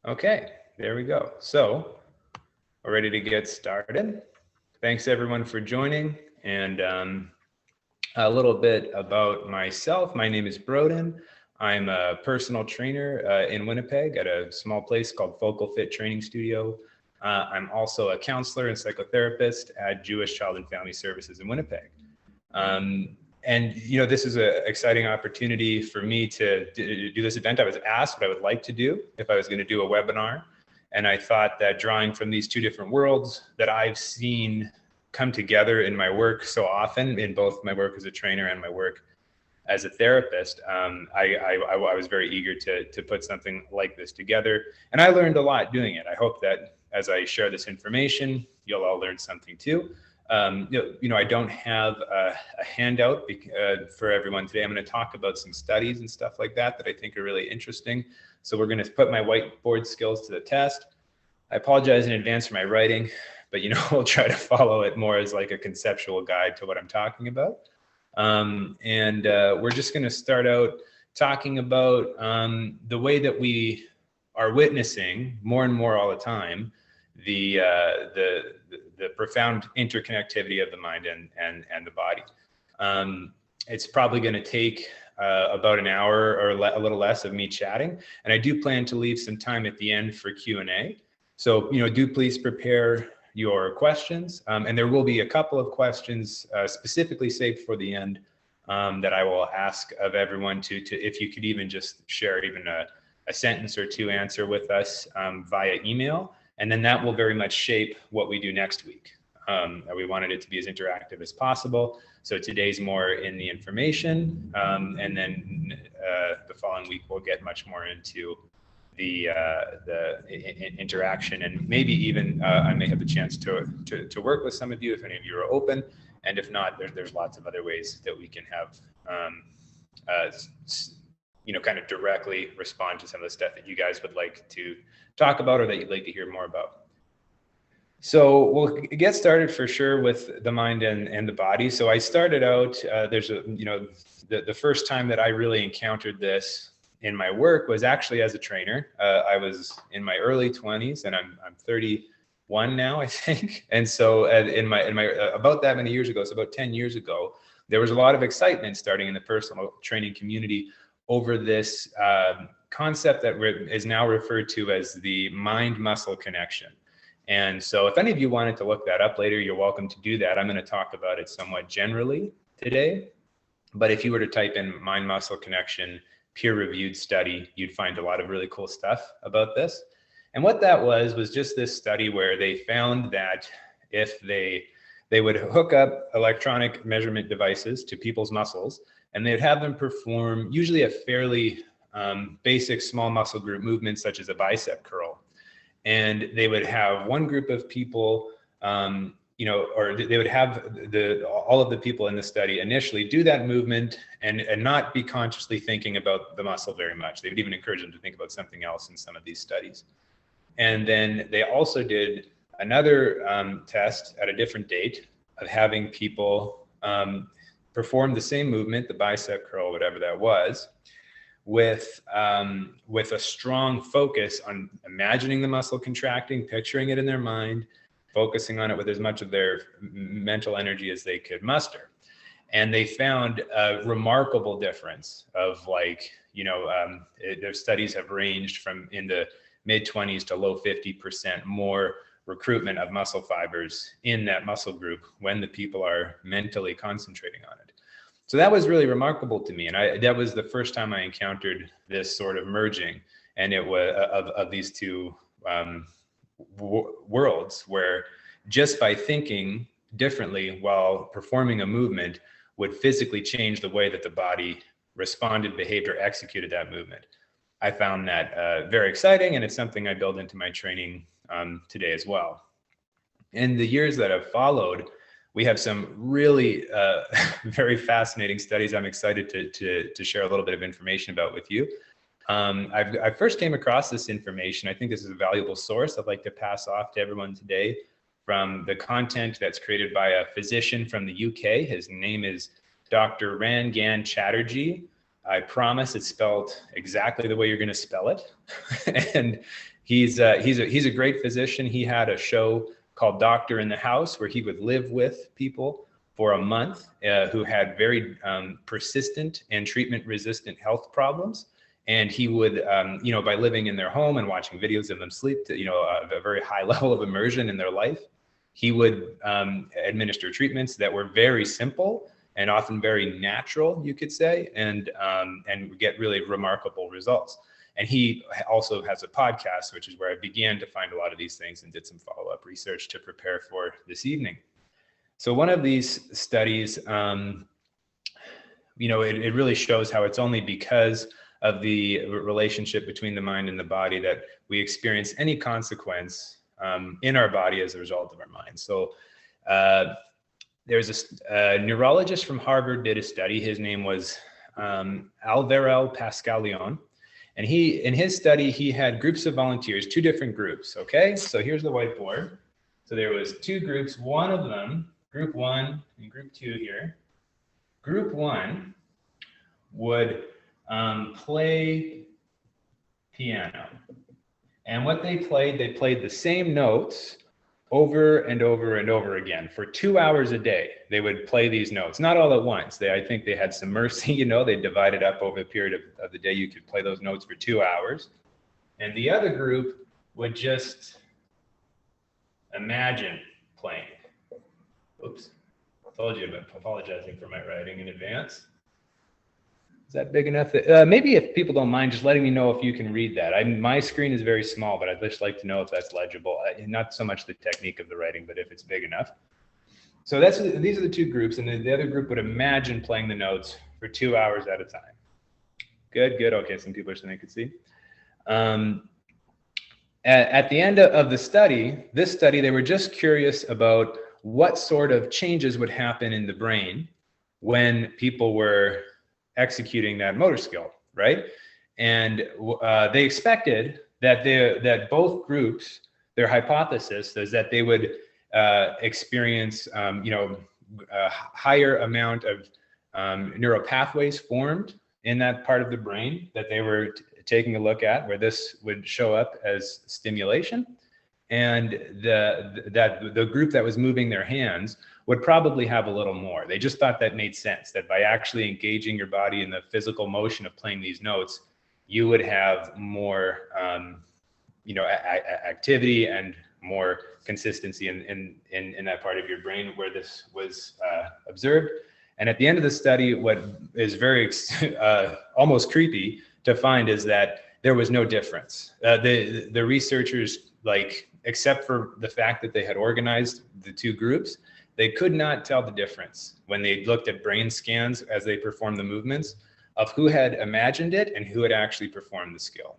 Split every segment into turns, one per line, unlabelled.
Okay, there we go. So we're ready to get started. Thanks everyone for joining. And a little bit about myself. My name is Brodin. I'm a personal trainer in Winnipeg at a small place called Focal Fit Training Studio. I'm also a counselor and psychotherapist at Jewish Child and Family Services in Winnipeg. And this is an exciting opportunity for me to do this event. I was asked what I would like to do if I was going to do a webinar. And I thought that drawing from these two different worlds that I've seen come together in my work so often, in both my work as a trainer and my work as a therapist, I was very eager to put something like this together. And I learned a lot doing it. I hope that as I share this information, you'll all learn something too. I don't have a handout for everyone today. I'm going to talk about some studies and stuff like that I think are really interesting. So we're going to put my whiteboard skills to the test. I apologize in advance for my writing, but we'll try to follow it more as like a conceptual guide to what I'm talking about. We're just going to start out talking about the way that we are witnessing more and more all the time the profound interconnectivity of the mind and the body. It's probably going to take about an hour or a little less of me chatting, and I do plan to leave some time at the end for Q&A. So do please prepare your questions, and there will be a couple of questions specifically saved for the end that I will ask of everyone to if you could even just share even a sentence or two answer with us via email. And then that will very much shape what we do next week. We wanted it to be as interactive as possible. So today's more in the information, and then the following week we'll get much more into the interaction, and maybe even I may have the chance to work with some of you if any of you are open. And if not, there's lots of other ways that we can have kind of directly respond to some of the stuff that you guys would like to talk about or that you'd like to hear more about. So we'll get started for sure with the mind and the body. So I started out, the first time that I really encountered this in my work was actually as a trainer. I was in my early 20s, and I'm 31 now, I think. And so in my about that many years ago, so about 10 years ago, there was a lot of excitement starting in the personal training community over this concept that is now referred to as the mind-muscle connection. And so if any of you wanted to look that up later, you're welcome to do that. I'm going to talk about it somewhat generally today. But if you were to type in mind-muscle connection, peer-reviewed study, you'd find a lot of really cool stuff about this. And what that was just this study where they found that if they would hook up electronic measurement devices to people's muscles, and they'd have them perform usually a fairly basic small muscle group movement, such as a bicep curl. And they would have one group of people, or they would have all of the people in the study initially do that movement and not be consciously thinking about the muscle very much. They would even encourage them to think about something else in some of these studies. And then they also did another test at a different date of having people perform the same movement, the bicep curl, whatever that was, with a strong focus on imagining the muscle contracting, picturing it in their mind, focusing on it with as much of their mental energy as they could muster. And they found a remarkable difference of their studies have ranged from in the mid-20s to low 50% more recruitment of muscle fibers in that muscle group when the people are mentally concentrating on it. So that was really remarkable to me. And that was the first time I encountered this sort of merging. And it was of these two worlds, where just by thinking differently while performing a movement would physically change the way that the body responded, behaved, or executed that movement. I found that very exciting, and it's something I build into my training today as well. In the years that have followed, we have some really very fascinating studies I'm excited to share a little bit of information about with you. I first came across this information. I think this is a valuable source I'd like to pass off to everyone today from the content that's created by a physician from the UK. His name is Dr. Rangan Chatterjee. I promise it's spelled exactly the way you're going to spell it. And he's a great physician. He had a show called Doctor in the House where he would live with people for a month who had very persistent and treatment-resistant health problems. And he would, by living in their home and watching videos of them sleep, to, a very high level of immersion in their life, he would administer treatments that were very simple and often very natural, you could say, and get really remarkable results. And he also has a podcast, which is where I began to find a lot of these things and did some follow-up research to prepare for this evening. So one of these studies, it really shows how it's only because of the relationship between the mind and the body that we experience any consequence in our body as a result of our mind. So there's a neurologist from Harvard did a study. His name was Alvaro Pascaleon. And in his study, he had groups of volunteers, 2 different groups, okay? So here's the whiteboard. So there was 2 groups, one of them, group 1 and group 2 here. Group 1 would play piano. And what they played the same notes over and over and over again for 2 hours a day. They would play these notes, not all at once. I think they had some mercy, they divided up over a period of the day. You could play those notes for 2 hours. And the other group would just imagine playing. Oops, I told you about apologizing for my writing in advance. Is that big enough? Maybe if people don't mind, just letting me know if you can read that. My screen is very small, but I'd just like to know if that's legible. Not so much the technique of the writing, but if it's big enough. So these are the 2 groups, and the other group would imagine playing the notes for 2 hours at a time. Good. Okay, some people are saying they could see. At the end of this study, they were just curious about what sort of changes would happen in the brain when people were executing that motor skill, right? And they expected that both groups, their hypothesis is that they would experience, a higher amount of neural pathways formed in that part of the brain that they were taking a look at, where this would show up as stimulation. And the group that was moving their hands would probably have a little more. They just thought that made sense, that by actually engaging your body in the physical motion of playing these notes, you would have more, activity and more consistency in that part of your brain where this was observed. And at the end of the study, what is very almost creepy to find is that there was no difference. The researchers, except for the fact that they had organized the 2 groups, they could not tell the difference when they looked at brain scans as they performed the movements of who had imagined it and who had actually performed the skill.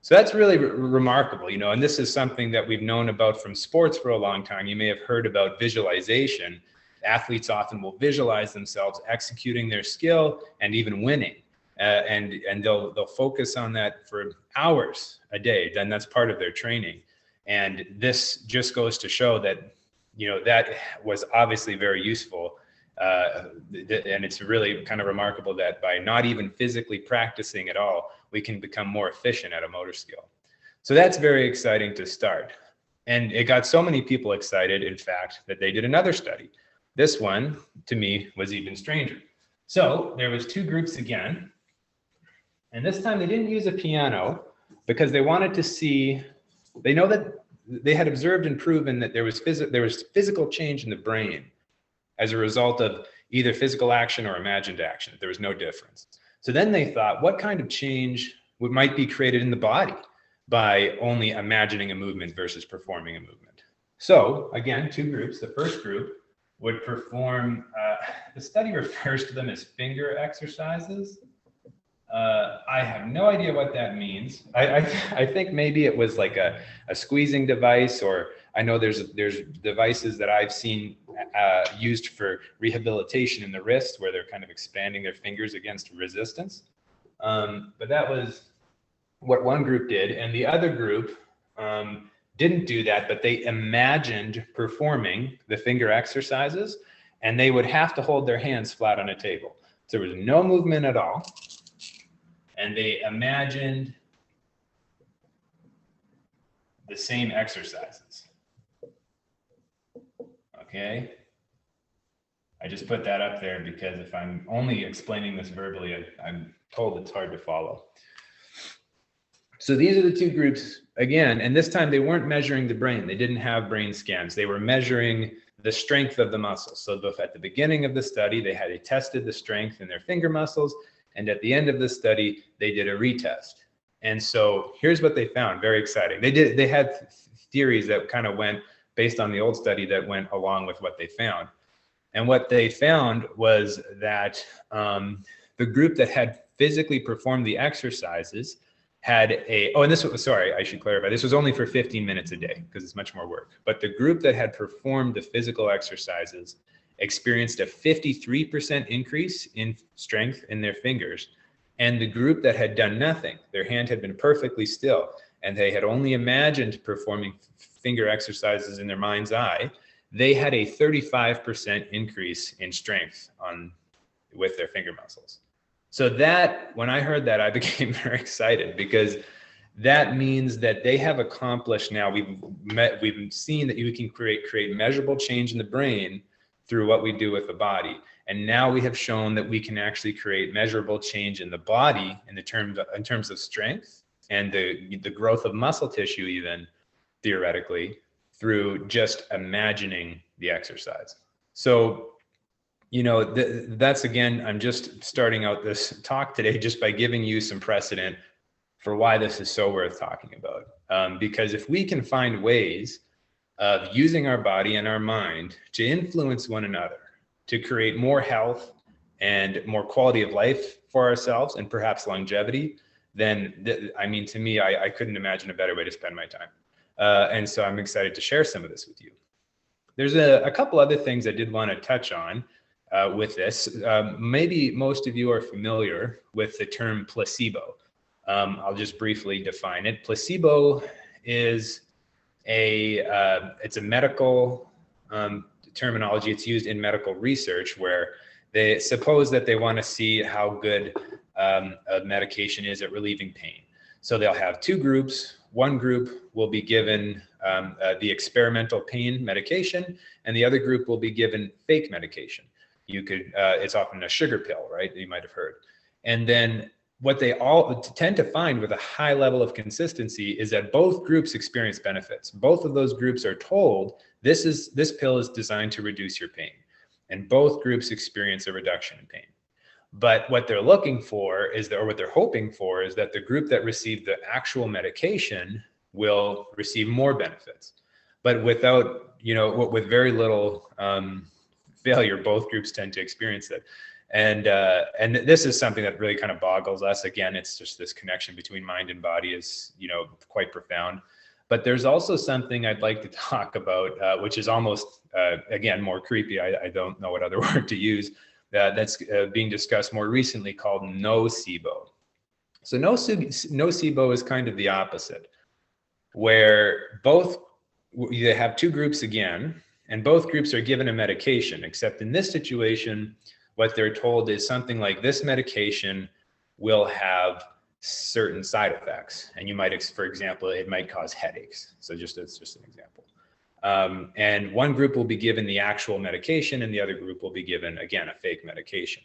So that's really remarkable, and this is something that we've known about from sports for a long time. You may have heard about visualization. Athletes often will visualize themselves executing their skill and even winning. And they'll focus on that for hours a day. Then that's part of their training. And this just goes to show that, that was obviously very useful. And it's really kind of remarkable that by not even physically practicing at all, we can become more efficient at a motor skill. So that's very exciting to start. And it got so many people excited, in fact, that they did another study. This one, to me, was even stranger. So there was 2 groups again. And this time they didn't use a piano because they wanted to see, they know that they had observed and proven that there was physical change in the brain as a result of either physical action or imagined action. There was no difference. So then they thought, what kind of change might be created in the body by only imagining a movement versus performing a movement? So again, 2 groups. The first group would perform, the study refers to them as finger exercises. I have no idea what that means. I think maybe it was like a squeezing device, or I know there's devices that I've seen used for rehabilitation in the wrist where they're kind of expanding their fingers against resistance. But that was what one group did, and the other group didn't do that, but they imagined performing the finger exercises, and they would have to hold their hands flat on a table. So there was no movement at all. and they imagined the same exercises. Okay. I just put that up there because if I'm only explaining this verbally, I'm told it's hard to follow. So these are the two groups again, and this time they weren't measuring the brain. They didn't have brain scans. They were measuring the strength of the muscles. So at the beginning of the study, they tested the strength in their finger muscles, and at the end of the study, they did a retest. And so here's what they found, very exciting. They had theories that kind of went based on the old study that went along with what they found. And what they found was that the group that had physically performed the exercises had and this was, sorry, I should clarify, this was only for 15 minutes a day because it's much more work. But the group that had performed the physical exercises experienced a 53% increase in strength in their fingers. And the group that had done nothing, their hand had been perfectly still, and they had only imagined performing finger exercises in their mind's eye, they had a 35% increase in strength with their finger muscles. So that, when I heard that, I became very excited because that means that they have accomplished now, we've seen that you can create measurable change in the brain through what we do with the body. And now we have shown that we can actually create measurable change in the body in terms of strength and the growth of muscle tissue, even theoretically, through just imagining the exercise. So, that's again, I'm just starting out this talk today just by giving you some precedent for why this is so worth talking about. Because if we can find ways of using our body and our mind to influence one another, to create more health and more quality of life for ourselves and perhaps longevity, then, to me, I couldn't imagine a better way to spend my time. And so I'm excited to share some of this with you. There's a couple other things I did want to touch on with this. Maybe most of you are familiar with the term placebo. I'll just briefly define it. Placebo is it's a medical terminology. It's used in medical research where they suppose that they want to see how good a medication is at relieving pain. So they'll have two groups. One group will be given the experimental pain medication, and the other group will be given fake medication. It's often a sugar pill, right? You might have heard. And then what they all tend to find with a high level of consistency is that both groups experience benefits. Both of those groups are told this pill is designed to reduce your pain, and both groups experience a reduction in pain. But what they're looking for what they're hoping for is that the group that received the actual medication will receive more benefits. But with very little failure, both groups tend to experience it. And this is something that really kind of boggles us. Again, it's just this connection between mind and body is, quite profound. But there's also something I'd like to talk about, which is almost, again, more creepy. I don't know what other word to use. That's being discussed more recently, called nocebo. So nocebo is kind of the opposite, where you have two groups again, and both groups are given a medication, except in this situation, what they're told is something like this medication will have certain side effects. And you might, for example, it might cause headaches. So it's just an example. And one group will be given the actual medication and the other group will be given, again, a fake medication.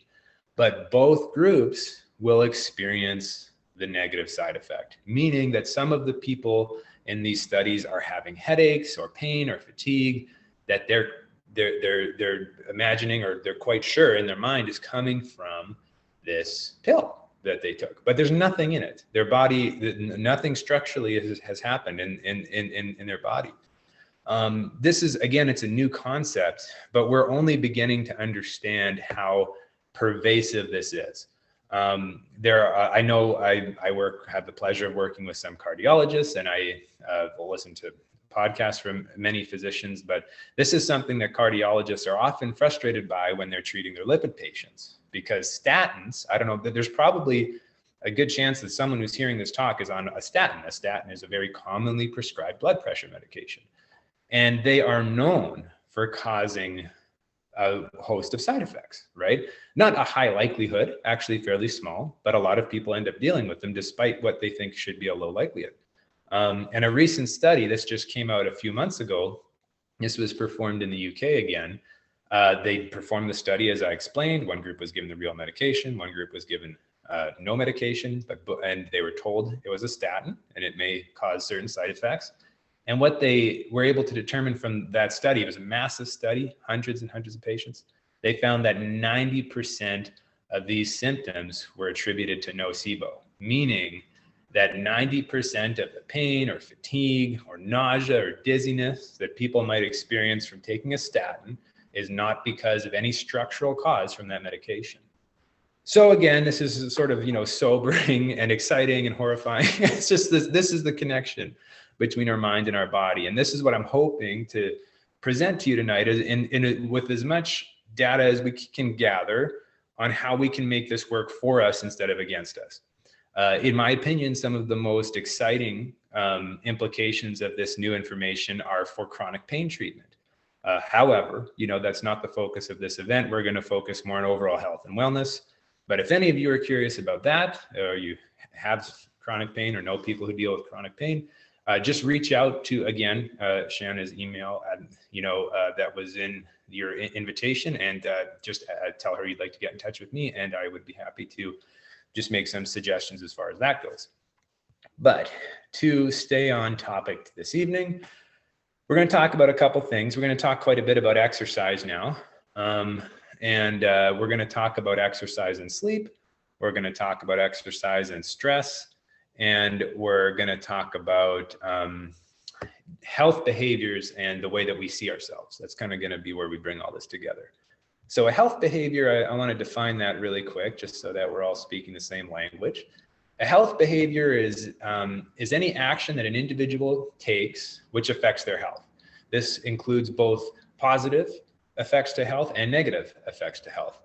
But both groups will experience the negative side effect, meaning that some of the people in these studies are having headaches or pain or fatigue that they're imagining, or they're quite sure in their mind is coming from this pill that they took. But there's nothing in it. Their body, nothing structurally has happened in their body. This is, again, it's a new concept, but we're only beginning to understand how pervasive this is. I know I have the pleasure of working with some cardiologists, and I will listen to podcasts from many physicians, but this is something that cardiologists are often frustrated by when they're treating their lipid patients, because statins, I don't know, there's probably a good chance that someone who's hearing this talk is on a statin. A statin is a very commonly prescribed blood pressure medication. And they are known for causing a host of side effects, right? Not a high likelihood, actually fairly small, but a lot of people end up dealing with them despite what they think should be a low likelihood. And a recent study, this just came out a few months ago, this was performed in the UK again. They performed the study as I explained. One group was given the real medication, one group was given no medication, and they were told it was a statin and it may cause certain side effects. And what they were able to determine from that study, it was a massive study, hundreds and hundreds of patients. They found that 90% of these symptoms were attributed to nocebo, meaning that 90% of the pain or fatigue or nausea or dizziness that people might experience from taking a statin is not because of any structural cause from that medication. So again, this is sort of, sobering and exciting and horrifying. It's just this is the connection between our mind and our body. And this is what I'm hoping to present to you tonight with as much data as we can gather on how we can make this work for us instead of against us. In my opinion, some of the most exciting implications of this new information are for chronic pain treatment. However, that's not the focus of this event. We're going to focus more on overall health and wellness. But if any of you are curious about that, or you have chronic pain or know people who deal with chronic pain, just reach out to, again, Shanna's email, that was in your invitation, and just tell her you'd like to get in touch with me, and I would be happy to just make some suggestions as far as that goes. But to stay on topic this evening, we're going to talk about a couple things. We're going to talk quite a bit about exercise now, and we're going to talk about exercise and sleep. We're going to talk about exercise and stress. And we're going to talk about health behaviors and the way that we see ourselves. That's kind of going to be where we bring all this together. So a health behavior, I want to define that really quick, just so that we're all speaking the same language. A health behavior is any action that an individual takes which affects their health. This includes both positive effects to health and negative effects to health.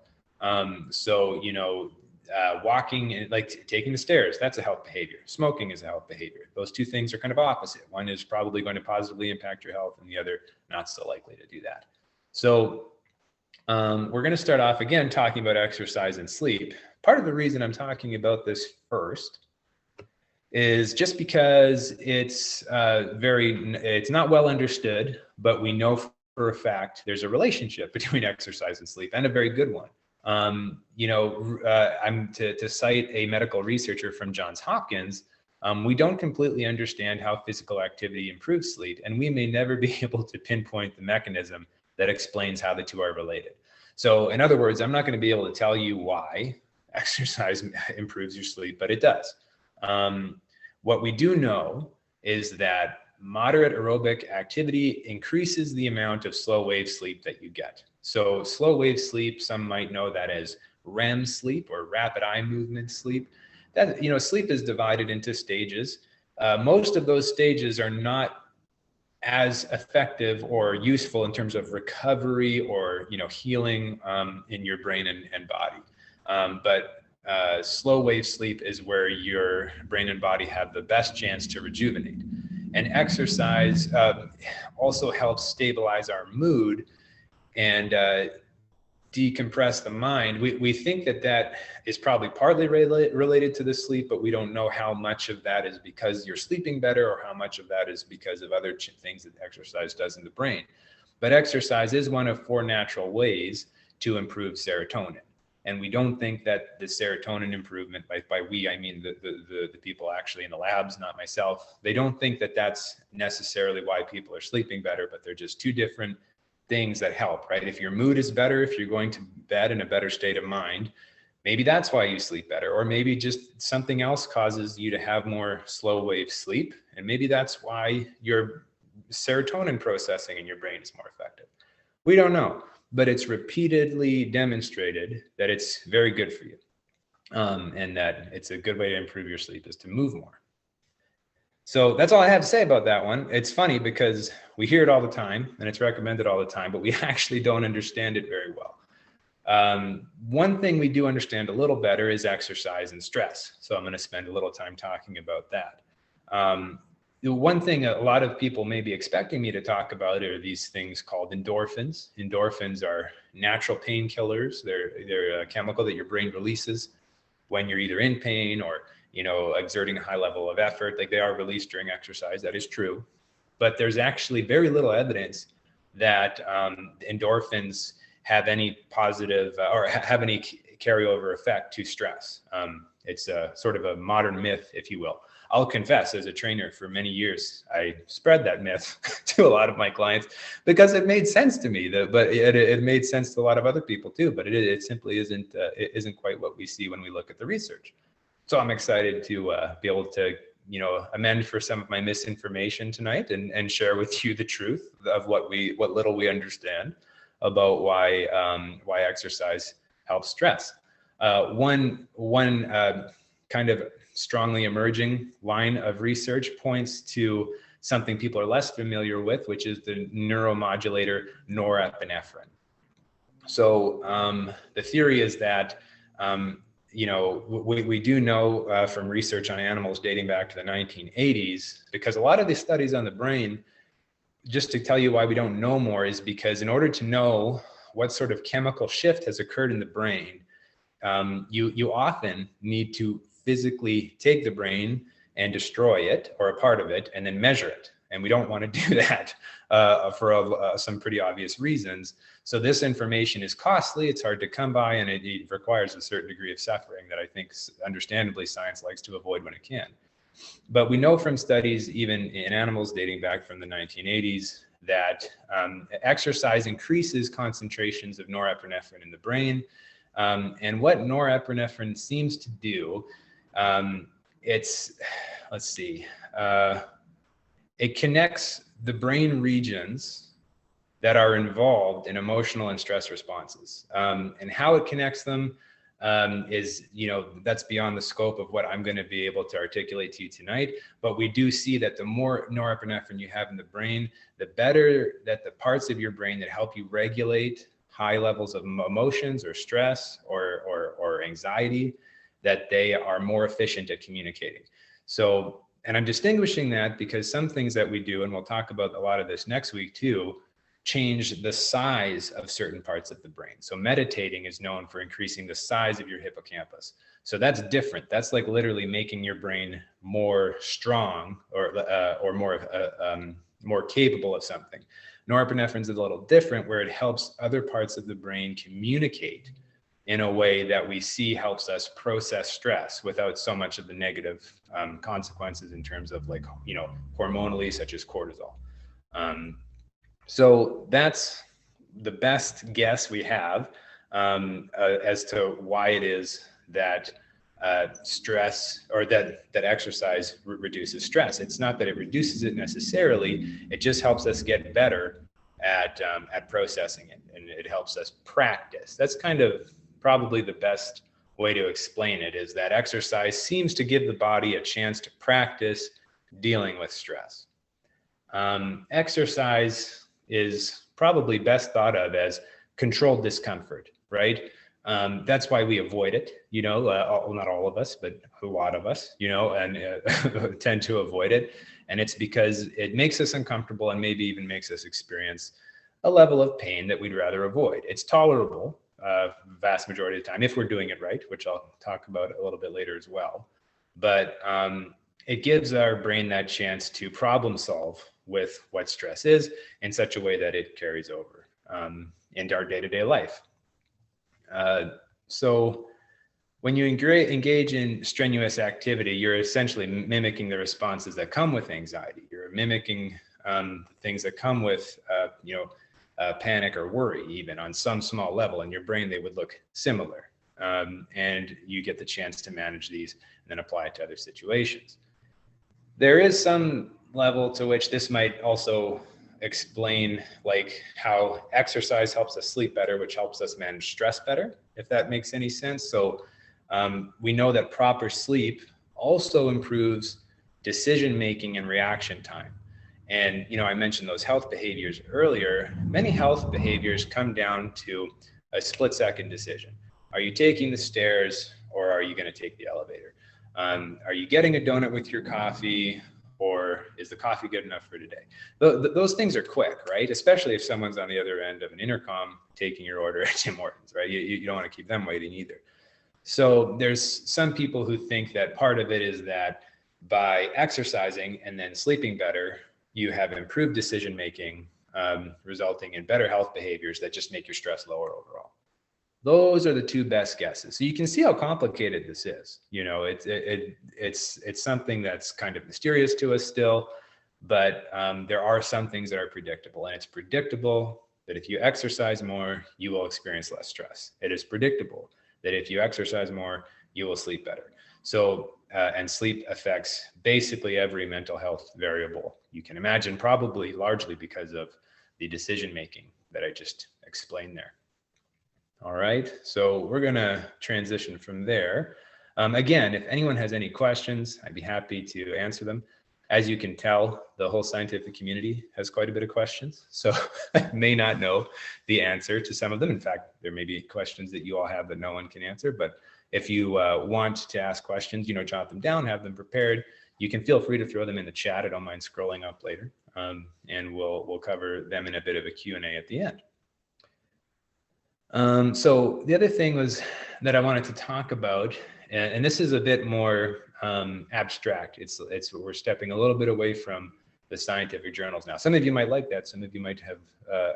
Walking, like taking the stairs, that's a health behavior. Smoking is a health behavior. Those two things are kind of opposite. One is probably going to positively impact your health, and the other not so likely to do that. So we're going to start off again talking about exercise and sleep. Part of the reason I'm talking about this first is just because it's not well understood, but we know for a fact there's a relationship between exercise and sleep, and a very good one. I'm to cite a medical researcher from Johns Hopkins. We don't completely understand how physical activity improves sleep, and we may never be able to pinpoint the mechanism that explains how the two are related. So in other words, I'm not going to be able to tell you why exercise improves your sleep, but it does. What we do know is that moderate aerobic activity increases the amount of slow wave sleep that you get. So slow wave sleep, some might know that as REM sleep, or rapid eye movement sleep. That, sleep is divided into stages. Most of those stages are not as effective or useful in terms of recovery or healing in your brain and body. But slow wave sleep is where your brain and body have the best chance to rejuvenate. And exercise also helps stabilize our mood and decompress the mind. We think that is probably partly related to the sleep, but we don't know how much of that is because you're sleeping better or how much of that is because of other things that exercise does in the brain. But exercise is one of 4 natural ways to improve serotonin. And we don't think that the serotonin improvement, by we, I mean the people actually in the labs, not myself, they don't think that that's necessarily why people are sleeping better, but they're just 2 different things that help, right? If your mood is better, if you're going to bed in a better state of mind, maybe that's why you sleep better, or maybe just something else causes you to have more slow wave sleep. And maybe that's why your serotonin processing in your brain is more effective. We don't know, but it's repeatedly demonstrated that it's very good for you. And that it's a good way to improve your sleep is to move more. So that's all I have to say about that one. It's funny because we hear it all the time and it's recommended all the time, but we actually don't understand it very well. One thing we do understand a little better is exercise and stress. So I'm going to spend a little time talking about that. The one thing a lot of people may be expecting me to talk about are these things called endorphins. Endorphins are natural painkillers. They're a chemical that your brain releases when you're either in pain or, exerting a high level of effort. Like, they are released during exercise. That is true. But there's actually very little evidence that endorphins have any positive or have any carryover effect to stress. It's a sort of a modern myth, if you will. I'll confess, as a trainer for many years, I spread that myth to a lot of my clients because it made sense to me. But it made sense to a lot of other people too. But it simply isn't quite what we see when we look at the research. So I'm excited to be able to amend for some of my misinformation tonight and share with you the truth of what little we understand about why exercise helps stress. One kind of strongly emerging line of research points to something people are less familiar with, which is the neuromodulator norepinephrine. So the theory is that we do know from research on animals dating back to the 1980s, because a lot of these studies on the brain, just to tell you why we don't know more, is because in order to know what sort of chemical shift has occurred in the brain, you often need to physically take the brain and destroy it or a part of it and then measure it. And we don't want to do that for some pretty obvious reasons. So this information is costly, it's hard to come by, and it requires a certain degree of suffering that I think understandably science likes to avoid when it can. But we know from studies, even in animals dating back from the 1980s, that exercise increases concentrations of norepinephrine in the brain. And what norepinephrine seems to do, it connects the brain regions that are involved in emotional and stress responses. And how it connects them is, that's beyond the scope of what I'm going to be able to articulate to you tonight. But we do see that the more norepinephrine you have in the brain, the better that the parts of your brain that help you regulate high levels of emotions or stress or anxiety, that they are more efficient at communicating. So, and I'm distinguishing that because some things that we do, and we'll talk about a lot of this next week too, change the size of certain parts of the brain. So meditating is known for increasing the size of your hippocampus. So that's different. That's like literally making your brain more strong or more capable of something. Norepinephrine is a little different, where it helps other parts of the brain communicate in a way that we see helps us process stress without so much of the negative consequences in terms of hormonally, such as cortisol. So that's the best guess we have as to why it is that stress or that exercise reduces stress. It's not that it reduces it necessarily, it just helps us get better at processing it, and it helps us practice. That's kind of probably the best way to explain it, is that exercise seems to give the body a chance to practice dealing with stress. Exercise is probably best thought of as controlled discomfort, right? That's why we avoid it, not all of us, but a lot of us, and tend to avoid it. And it's because it makes us uncomfortable and maybe even makes us experience a level of pain that we'd rather avoid. It's tolerable vast majority of the time if we're doing it right, which I'll talk about a little bit later as well. But it gives our brain that chance to problem solve with what stress is in such a way that it carries over into our day-to-day life. So when you engage in strenuous activity, you're essentially mimicking the responses that come with anxiety. You're mimicking things that come with, panic or worry, even on some small level. In your brain, they would look similar. And you get the chance to manage these and then apply it to other situations. There is some level to which this might also explain how exercise helps us sleep better, which helps us manage stress better, if that makes any sense. So we know that proper sleep also improves decision-making and reaction time. And, I mentioned those health behaviors earlier. Many health behaviors come down to a split-second decision. Are you taking the stairs or are you going to take the elevator? Are you getting a donut with your coffee Or is the coffee good enough for today? Those things are quick, right? Especially if someone's on the other end of an intercom taking your order at Tim Hortons, right? You don't want to keep them waiting either. So there's some people who think that part of it is that by exercising and then sleeping better, you have improved decision making, resulting in better health behaviors that just make your stress lower overall. Those are the two best guesses. So you can see how complicated this is. You know, it's something that's kind of mysterious to us still, but there are some things that are predictable, and it's predictable that if you exercise more, you will experience less stress. It is predictable that if you exercise more, you will sleep better. So, and sleep affects basically every mental health variable you can imagine, probably largely because of the decision-making that I just explained there. All right, so we're gonna transition from there. Again, if anyone has any questions, I'd be happy to answer them. As you can tell, the whole scientific community has quite a bit of questions, so I may not know the answer to some of them. In fact, there may be questions that you all have that no one can answer, but if you want to ask questions, you know, jot them down, have them prepared. You can feel free to throw them in the chat. I don't mind scrolling up later, and we'll cover them in a bit of a Q&A at the end. So the other thing was that I wanted to talk about, and this is a bit more abstract. We're stepping a little bit away from the scientific journals now. Some of you might like that. Some of you might have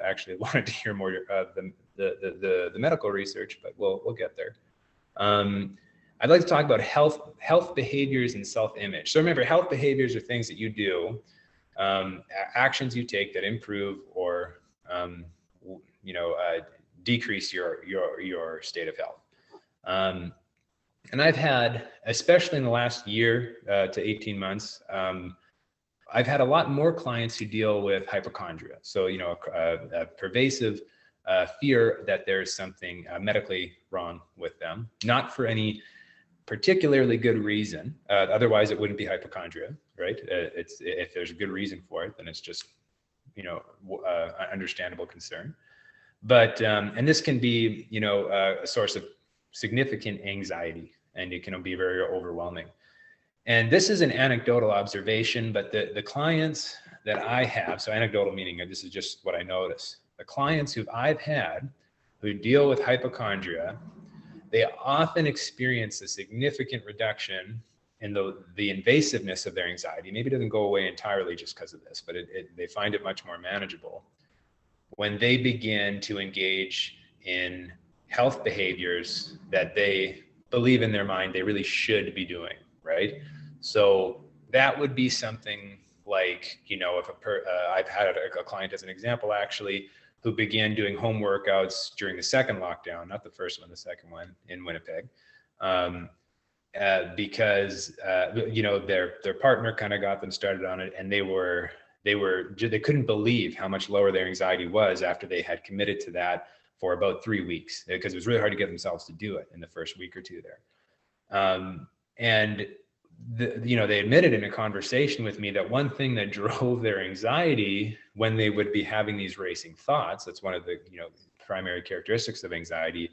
actually wanted to hear more of the medical research, but we'll get there. I'd like to talk about health behaviors and self-image. So remember, health behaviors are things that you do, actions you take that improve or decrease your state of health. And I've had, especially in the last year to 18 months, I've had a lot more clients who deal with hypochondria. So, you know, a pervasive fear that there's something medically wrong with them, not for any particularly good reason. Otherwise, it wouldn't be hypochondria, right? If there's a good reason for it, then it's just, you know, understandable concern. But, and this can be, you know, a source of significant anxiety, and it can be very overwhelming. And this is an anecdotal observation, but the clients that I have, so anecdotal meaning this is just what I notice, the clients who I've had who deal with hypochondria, they often experience a significant reduction in the invasiveness of their anxiety. Maybe it doesn't go away entirely just because of this, but they find it much more manageable when they begin to engage in health behaviors that they believe in their mind they really should be doing, right? So that would be something like, you know, if I've had a client as an example actually who began doing home workouts during the second lockdown, not the first one, the second one in Winnipeg, because you know, their partner kind of got them started on it, and they couldn't believe how much lower their anxiety was after they had committed to that for about 3 weeks, because it was really hard to get themselves to do it in the first week or two there. And you know, they admitted in a conversation with me that one thing that drove their anxiety when they would be having these racing thoughts, that's one of the, you know, primary characteristics of anxiety,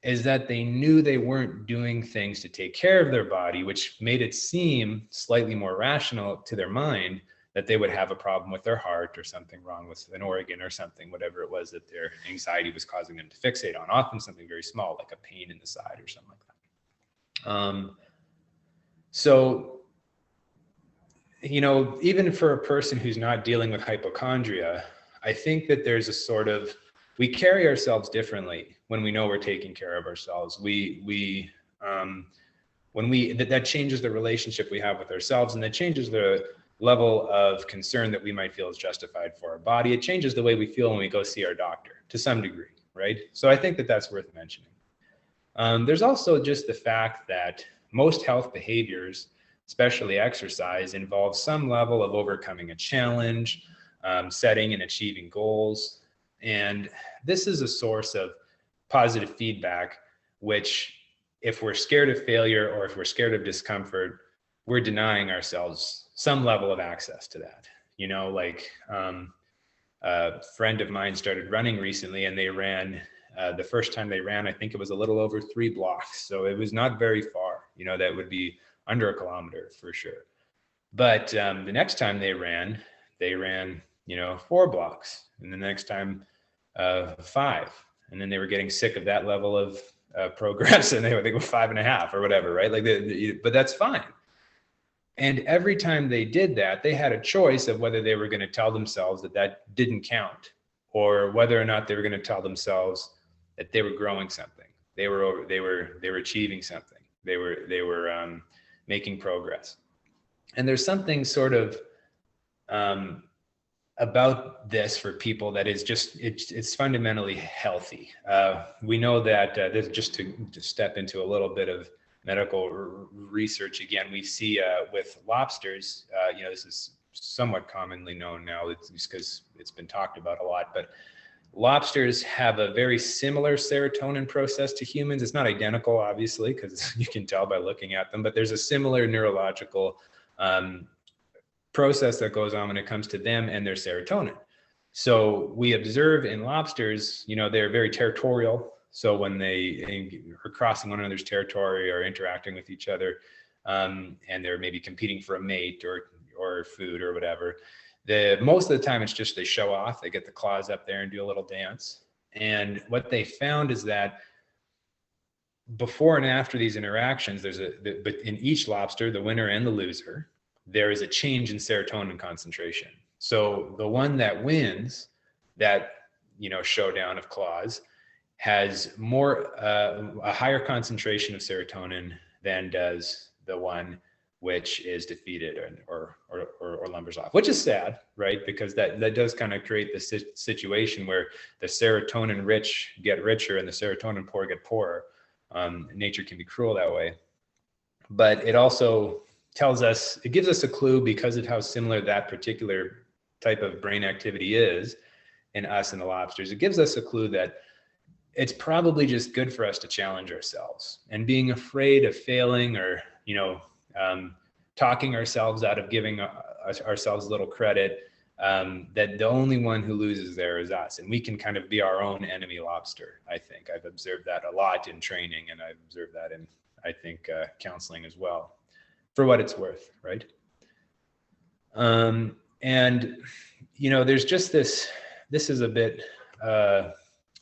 is that they knew they weren't doing things to take care of their body, which made it seem slightly more rational to their mind that they would have a problem with their heart or something wrong with an organ or something, whatever it was that their anxiety was causing them to fixate on, often something very small, like a pain in the side or something like that. So, you know, even for a person who's not dealing with hypochondria, I think that there's a sort of, we carry ourselves differently when we know we're taking care of ourselves. That changes the relationship we have with ourselves, and that changes the level of concern that we might feel is justified for our body. It changes the way we feel when we go see our doctor to some degree, right? So I think that that's worth mentioning. There's also just the fact that most health behaviors, especially exercise, involve some level of overcoming a challenge, setting and achieving goals. And this is a source of positive feedback, which if we're scared of failure or if we're scared of discomfort, we're denying ourselves some level of access to that. You know, like a friend of mine started running recently, and they ran, the first time they ran, I think it was a little over 3 blocks. So it was not very far, you know, that would be under a kilometer for sure. But the next time they ran, 4 blocks, and the next time 5, and then they were getting sick of that level of progress, and they go 5.5 or whatever, right? But that's fine. And every time they did that, they had a choice of whether they were going to tell themselves that that didn't count, or whether or not they were going to tell themselves that they were growing something, they were achieving something, they were making progress. And there's something sort of about this for people that is just, it's fundamentally healthy. We know that this, just to step into a little bit of medical research again, we see with lobsters, this is somewhat commonly known now, it's just because it's been talked about a lot, but lobsters have a very similar serotonin process to humans. It's not identical, obviously, because you can tell by looking at them, but there's a similar neurological process that goes on when it comes to them and their serotonin. So we observe in lobsters, they're very territorial. So when they are crossing one another's territory or interacting with each other, and they're maybe competing for a mate or food or whatever, most of the time it's just they show off, they get the claws up there and do a little dance. And what they found is that before and after these interactions, but in each lobster, the winner and the loser, there is a change in serotonin concentration. So the one that wins that, showdown of claws has a higher concentration of serotonin than does the one which is defeated or lumbers off, which is sad, right? Because that does kind of create this situation where the serotonin rich get richer and the serotonin poor get poorer. Nature can be cruel that way. But it also it gives us a clue, because of how similar that particular type of brain activity is in us and the lobsters. It gives us a clue that it's probably just good for us to challenge ourselves, and being afraid of failing or, talking ourselves out of giving ourselves a little credit, that the only one who loses there is us. And we can kind of be our own enemy lobster. I think I've observed that a lot in training, and I've observed that in, I think, counseling as well, for what it's worth, right? And, there's just this is a bit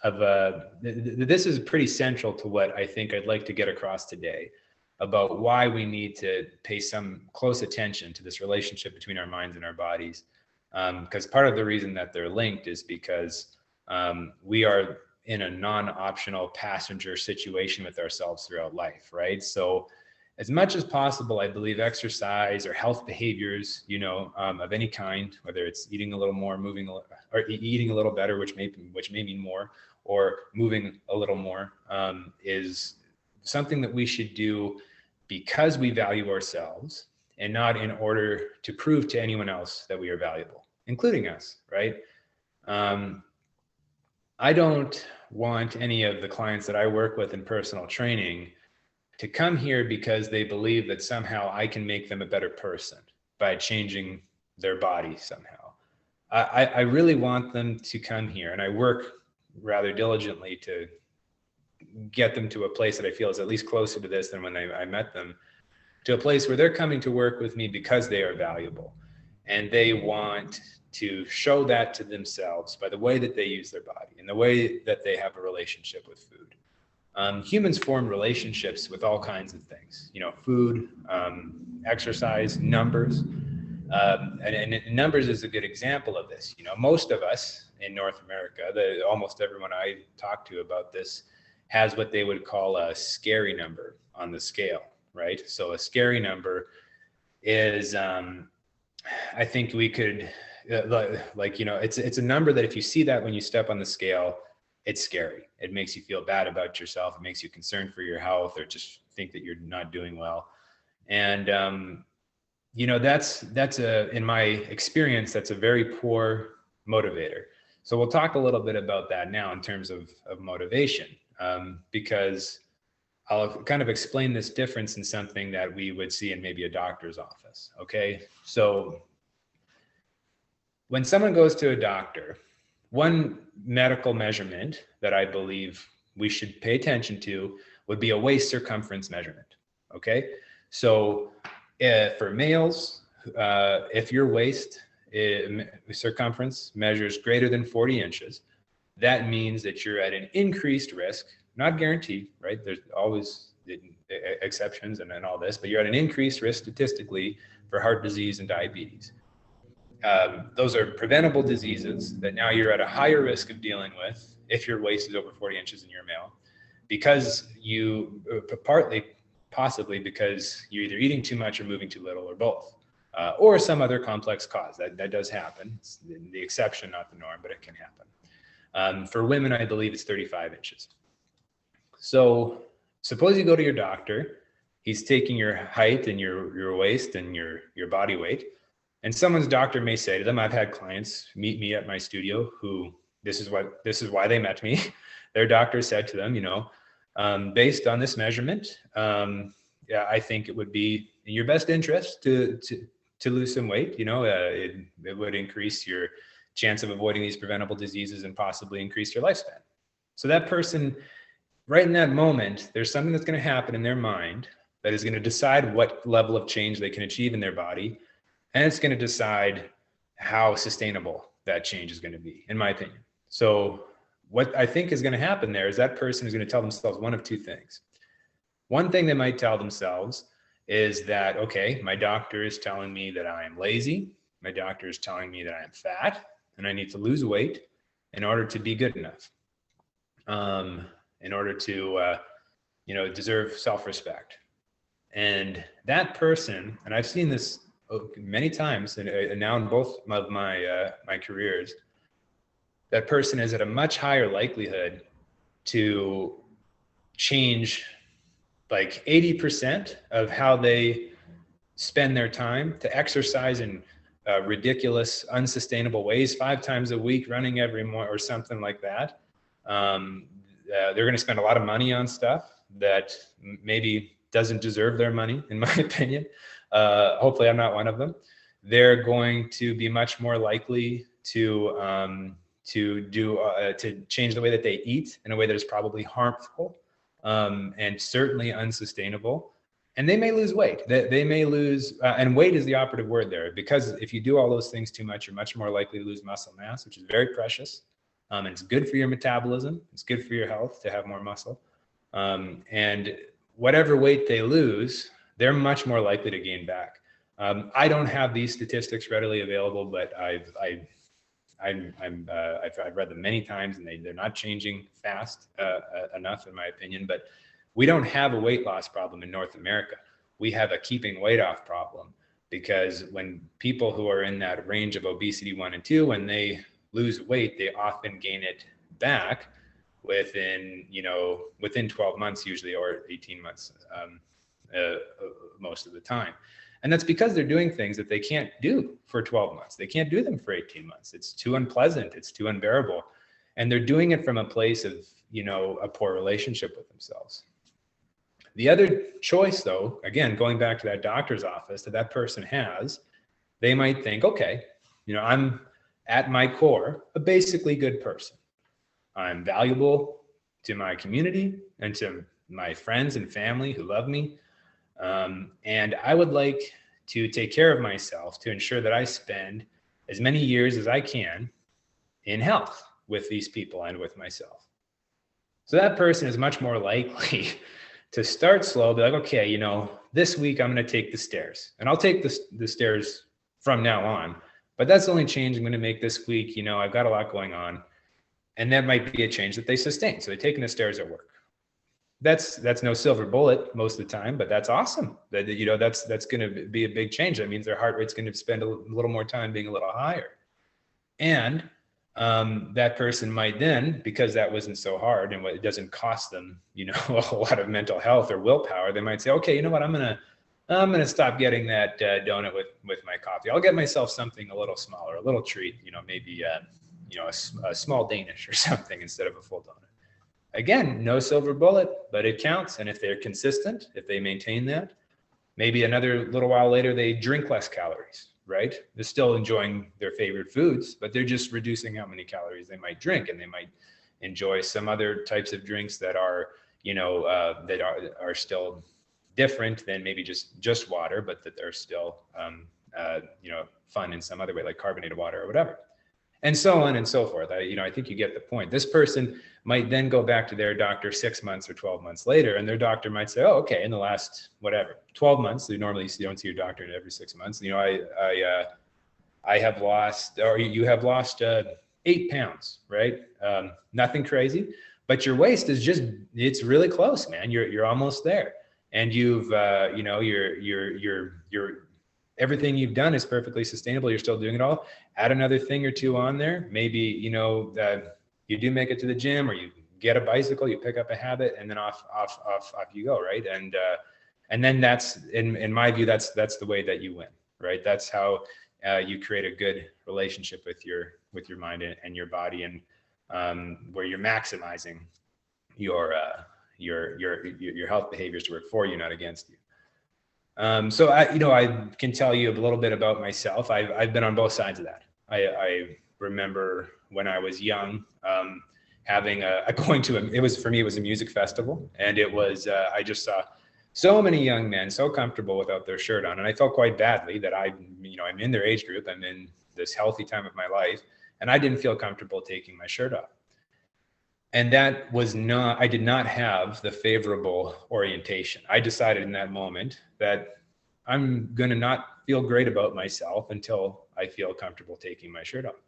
this is pretty central to what I think I'd like to get across today about why we need to pay some close attention to this relationship between our minds and our bodies. Because part of the reason that they're linked is because we are in a non-optional passenger situation with ourselves throughout life, right? So as much as possible, I believe exercise or health behaviors, of any kind, whether it's eating a little more, or eating a little better, which may mean more, or moving a little more, is something that we should do because we value ourselves, and not in order to prove to anyone else that we are valuable, including us, right? I don't want any of the clients that I work with in personal training to come here because they believe that somehow I can make them a better person by changing their body somehow. I really want them to come here, and I work rather diligently to get them to a place that I feel is at least closer to this than when I met them, to a place where they're coming to work with me because they are valuable, and they want to show that to themselves by the way that they use their body and the way that they have a relationship with food. Humans form relationships with all kinds of things, food, exercise, numbers, and numbers is a good example of this. Most of us in North America, almost everyone I talk to about this has what they would call a scary number on the scale, right? So a scary number is, I think we could, it's a number that if you see that when you step on the scale, it's scary. It makes you feel bad about yourself. It makes you concerned for your health, or just think that you're not doing well. And, that's in my experience, that's a very poor motivator. So we'll talk a little bit about that now in terms of motivation, because I'll kind of explain this difference in something that we would see in maybe a doctor's office. Okay. So when someone goes to a doctor, one medical measurement that I believe we should pay attention to would be a waist circumference measurement. Okay. So for males if your waist circumference measures greater than 40 inches, that means that you're at an increased risk, not guaranteed, right? There's always exceptions and all this, but you're at an increased risk statistically for heart disease and diabetes. Those are preventable diseases that now you're at a higher risk of dealing with if your waist is over 40 inches and you're a male, because you possibly because you're either eating too much or moving too little, or both, or some other complex cause. That does happen. It's the exception, not the norm, but it can happen. For women, I believe it's 35 inches. So suppose you go to your doctor, he's taking your height and your waist and your body weight, and someone's doctor may say to them, I've had clients meet me at my studio who this is why they met me. Their doctor said to them, based on this measurement, yeah, I think it would be in your best interest to lose some weight. It would increase your chance of avoiding these preventable diseases and possibly increase your lifespan. So that person, right in that moment, there's something that's going to happen in their mind that is going to decide what level of change they can achieve in their body. And it's going to decide how sustainable that change is going to be, in my opinion. So what I think is going to happen there is that person is going to tell themselves one of two things. One thing they might tell themselves is that, okay, my doctor is telling me that I am lazy. My doctor is telling me that I am fat and I need to lose weight in order to be good enough, in order to, deserve self-respect. And that person, and I've seen this many times, and now in both of my careers, that person is at a much higher likelihood to change like 80% of how they spend their time, to exercise in ridiculous, unsustainable ways, 5 times a week, running every morning or something like that. They're going to spend a lot of money on stuff that maybe doesn't deserve their money, in my opinion. Hopefully I'm not one of them. They're going to be much more likely to change the way that they eat in a way that is probably harmful, and certainly unsustainable. And they may lose weight. They may lose, and weight is the operative word there, because if you do all those things too much, you're much more likely to lose muscle mass, which is very precious. And it's good for your metabolism. It's good for your health to have more muscle. And whatever weight they lose, they're much more likely to gain back. I don't have these statistics readily available, but I've read them many times, and they're not changing fast enough, in my opinion. But we don't have a weight loss problem in North America. We have a keeping weight off problem, because when people who are in that range of obesity 1 and 2, when they lose weight, they often gain it back within 12 months usually, or 18 months most of the time. And that's because they're doing things that they can't do for 12 months. They can't do them for 18 months. It's too unpleasant. It's too unbearable. And they're doing it from a place of, a poor relationship with themselves. The other choice, though, again, going back to that doctor's office that person has, they might think, okay, I'm at my core a basically good person. I'm valuable to my community and to my friends and family who love me. And I would like to take care of myself to ensure that I spend as many years as I can in health with these people and with myself. So that person is much more likely to start slow, be like, okay, this week I'm going to take the stairs, and I'll take the stairs from now on, but that's the only change I'm going to make this week. I've got a lot going on, and that might be a change that they sustain. So they're taking the stairs at work. That's no silver bullet most of the time, but that's awesome. That's going to be a big change. That means their heart rate's going to spend a little more time being a little higher. And that person might then, because that wasn't so hard and it doesn't cost them, a whole lot of mental health or willpower, they might say, okay, you know what, I'm gonna stop getting that donut with my coffee. I'll get myself something a little smaller, a little treat, maybe a small Danish or something instead of a full donut. Again, no silver bullet, but it counts. And if they're consistent, if they maintain that, maybe another little while later, they drink less calories, right? They're still enjoying their favorite foods, but they're just reducing how many calories they might drink. And they might enjoy some other types of drinks that are, that are still different than maybe just water, but that are still fun in some other way, like carbonated water or whatever. And so on and so forth. I think you get the point. This person might then go back to their doctor 6 months or 12 months later, and their doctor might say, oh, okay, in the last, 12 months, you normally don't see your doctor every 6 months. I have lost, or you have lost 8 pounds, right? Nothing crazy, but your waist is it's really close, man. You're almost there. And you've, everything you've done is perfectly sustainable. You're still doing it all. Add another thing or two on there. Maybe, you do make it to the gym, or you get a bicycle, you pick up a habit, and then off you go. Right. And then that's, in my view, that's the way that you win, right? That's how you create a good relationship with your mind and your body, and where you're maximizing your health behaviors to work for you, not against you. So I can tell you a little bit about myself. I've been on both sides of that. I remember when I was young, it was a music festival, and it was, I just saw so many young men so comfortable without their shirt on. And I felt quite badly that I'm in their age group. I'm in this healthy time of my life, and I didn't feel comfortable taking my shirt off. And I did not have the favorable orientation. I decided in that moment that I'm going to not feel great about myself until I feel comfortable taking my shirt off.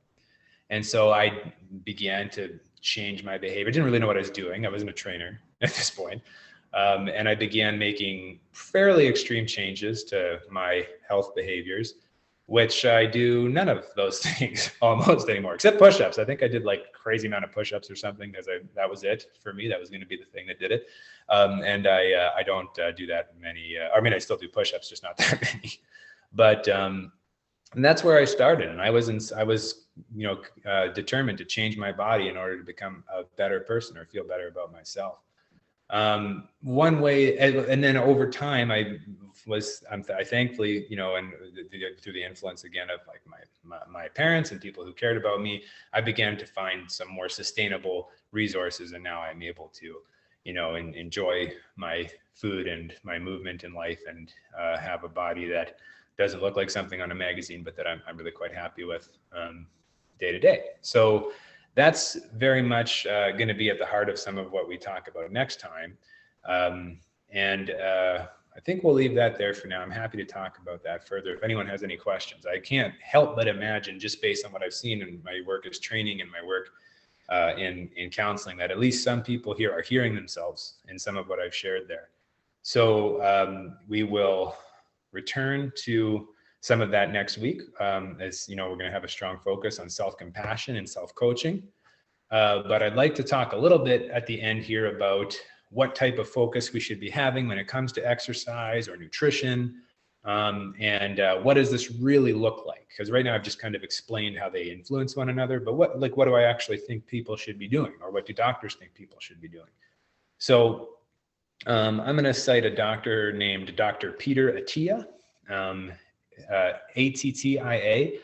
And so I began to change my behavior. I didn't really know what I was doing. I wasn't a trainer at this point. And I began making fairly extreme changes to my health behaviors, which I do none of those things almost anymore, except push-ups. I think I did like crazy amount of push-ups or something, because that was it for me. That was going to be the thing that did it. And I don't do that many. I still do push-ups, just not that many. But and that's where I started. And I was determined to change my body in order to become a better person or feel better about myself. One way, and then over time, I thankfully, and through the influence again of like my parents and people who cared about me, I began to find some more sustainable resources, and now I'm able to, enjoy my food and my movement in life, and have a body that doesn't look like something on a magazine, but that I'm really quite happy with day to day. So that's very much going to be at the heart of some of what we talk about next time. And I think we'll leave that there for now. I'm happy to talk about that further if anyone has any questions. I can't help but imagine, just based on what I've seen in my work as training and my work in counseling, that at least some people here are hearing themselves in some of what I've shared there. So we will return to some of that next week. As we're going to have a strong focus on self-compassion and self-coaching. But I'd like to talk a little bit at the end here about what type of focus we should be having when it comes to exercise or nutrition. And what does this really look like? Because right now I've just kind of explained how they influence one another, but what do I actually think people should be doing, or what do doctors think people should be doing? So I'm going to cite a doctor named Dr. Peter Attia, Attia.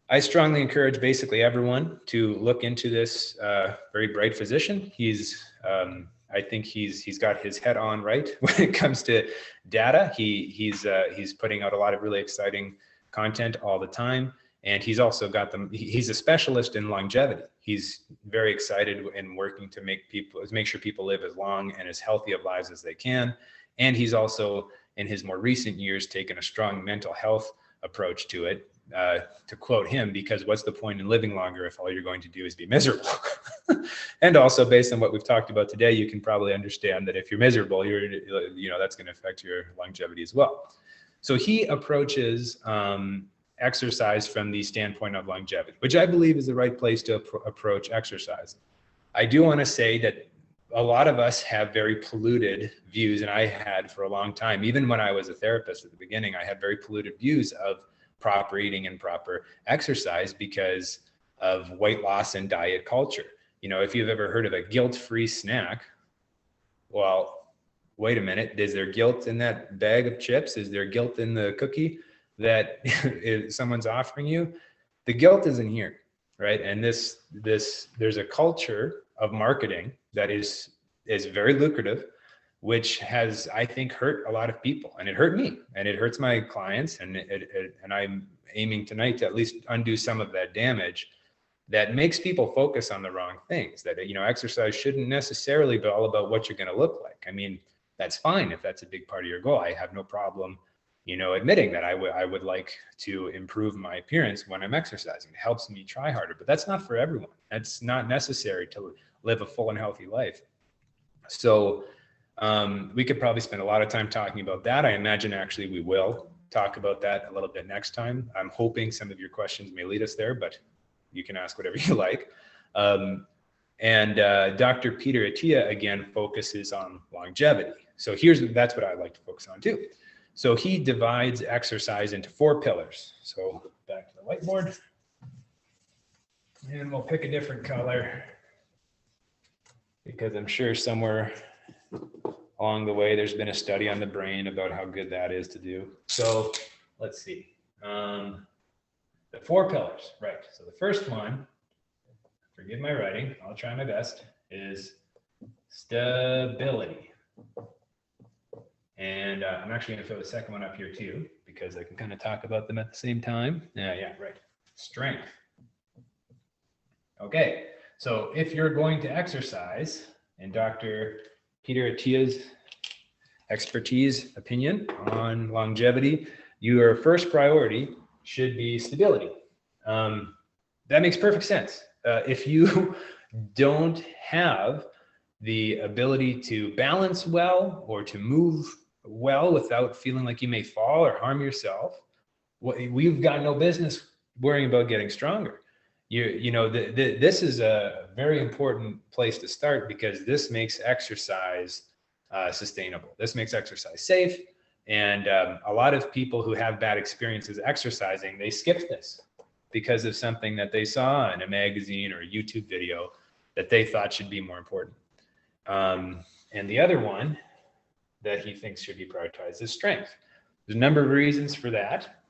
I strongly encourage basically everyone to look into this very bright physician. I think he's got his head on right when it comes to data. He's putting out a lot of really exciting content all the time, and he's also got he's a specialist in longevity. He's very excited in working to make sure people live as long and as healthy of lives as they can. And he's also, in his more recent years, taken a strong mental health approach to it. To quote him, because what's the point in living longer if all you're going to do is be miserable? And also, based on what we've talked about today, you can probably understand that if you're miserable, that's going to affect your longevity as well. So he approaches exercise from the standpoint of longevity, which I believe is the right place to approach exercise. I do want to say that a lot of us have very polluted views, and I had for a long time. Even when I was a therapist at the beginning, I had very polluted views of proper eating and proper exercise because of weight loss and diet culture. If you've ever heard of a guilt-free snack, well, wait a minute, is there guilt in that bag of chips? Is there guilt in the cookie that someone's offering you? The guilt isn't here, right? And there's a culture of marketing that is very lucrative, which has, I think, hurt a lot of people, and it hurt me, and it hurts my clients, and I'm aiming tonight to at least undo some of that damage that makes people focus on the wrong things. That, you know, exercise shouldn't necessarily be all about what you're going to look like. I mean, that's fine if that's a big part of your goal. I have no problem, you know, admitting that I would like to improve my appearance when I'm exercising. It helps me try harder, but that's not for everyone. That's not necessary to live a full and healthy life. So we could probably spend a lot of time talking about that. I imagine actually we will talk about that a little bit next time. I'm hoping some of your questions may lead us there, but you can ask whatever you like. Dr. Peter Attia, again, focuses on longevity. So that's what I like to focus on too. So he divides exercise into 4 pillars. So back to the whiteboard. And we'll pick a different color, because I'm sure somewhere along the way there's been a study on the brain about how good that is to do. So let's see. The 4 pillars, right? So the first one, forgive my writing, I'll try my best, is stability. And I'm actually going to throw the second one up here too, because I can kind of talk about them at the same time. Yeah, right. Strength. Okay, so if you're going to exercise, in Dr. Peter Attia's expertise opinion on longevity, your first priority should be stability. That makes perfect sense. If you don't have the ability to balance well or to move well without feeling like you may fall or harm yourself, we've got no business worrying about getting stronger. This is a very important place to start, because this makes exercise sustainable. This makes exercise safe. And a lot of people who have bad experiences exercising, they skip this because of something that they saw in a magazine or a YouTube video that they thought should be more important. And the other one that he thinks should be prioritized is strength. There's a number of reasons for that,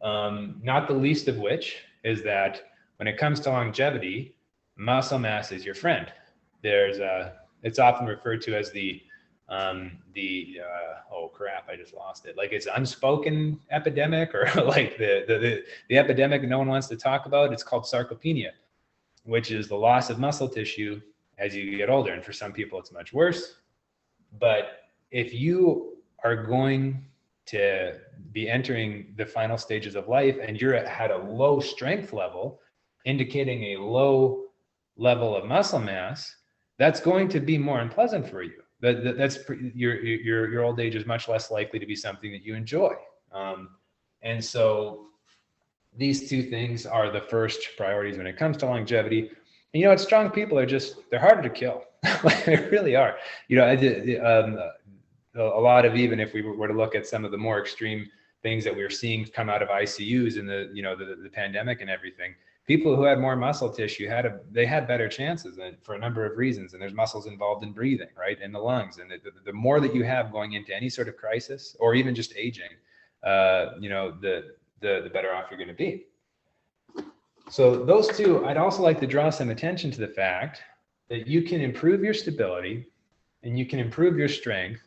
not the least of which is that when it comes to longevity, muscle mass is your friend. It's often referred to as oh crap, I just lost it. Like, it's unspoken epidemic, or like the epidemic no one wants to talk about. It's called sarcopenia, which is the loss of muscle tissue as you get older. And for some people, it's much worse. But if you are going to be entering the final stages of life and you're at a low strength level, indicating a low level of muscle mass, that's going to be more unpleasant for you. Your old age is much less likely to be something that you enjoy. And so these 2 things are the first priorities when it comes to longevity. And you know what? Strong people they're harder to kill. They really are. You know, a lot of, even if we were to look at some of the more extreme things that we're seeing come out of ICUs in the pandemic and everything, people who had more muscle tissue had better chances, and for a number of reasons. And there's muscles involved in breathing, right, in the lungs. And the more that you have going into any sort of crisis, or even just aging, the better off you're going to be. So those 2, I'd also like to draw some attention to the fact that you can improve your stability and you can improve your strength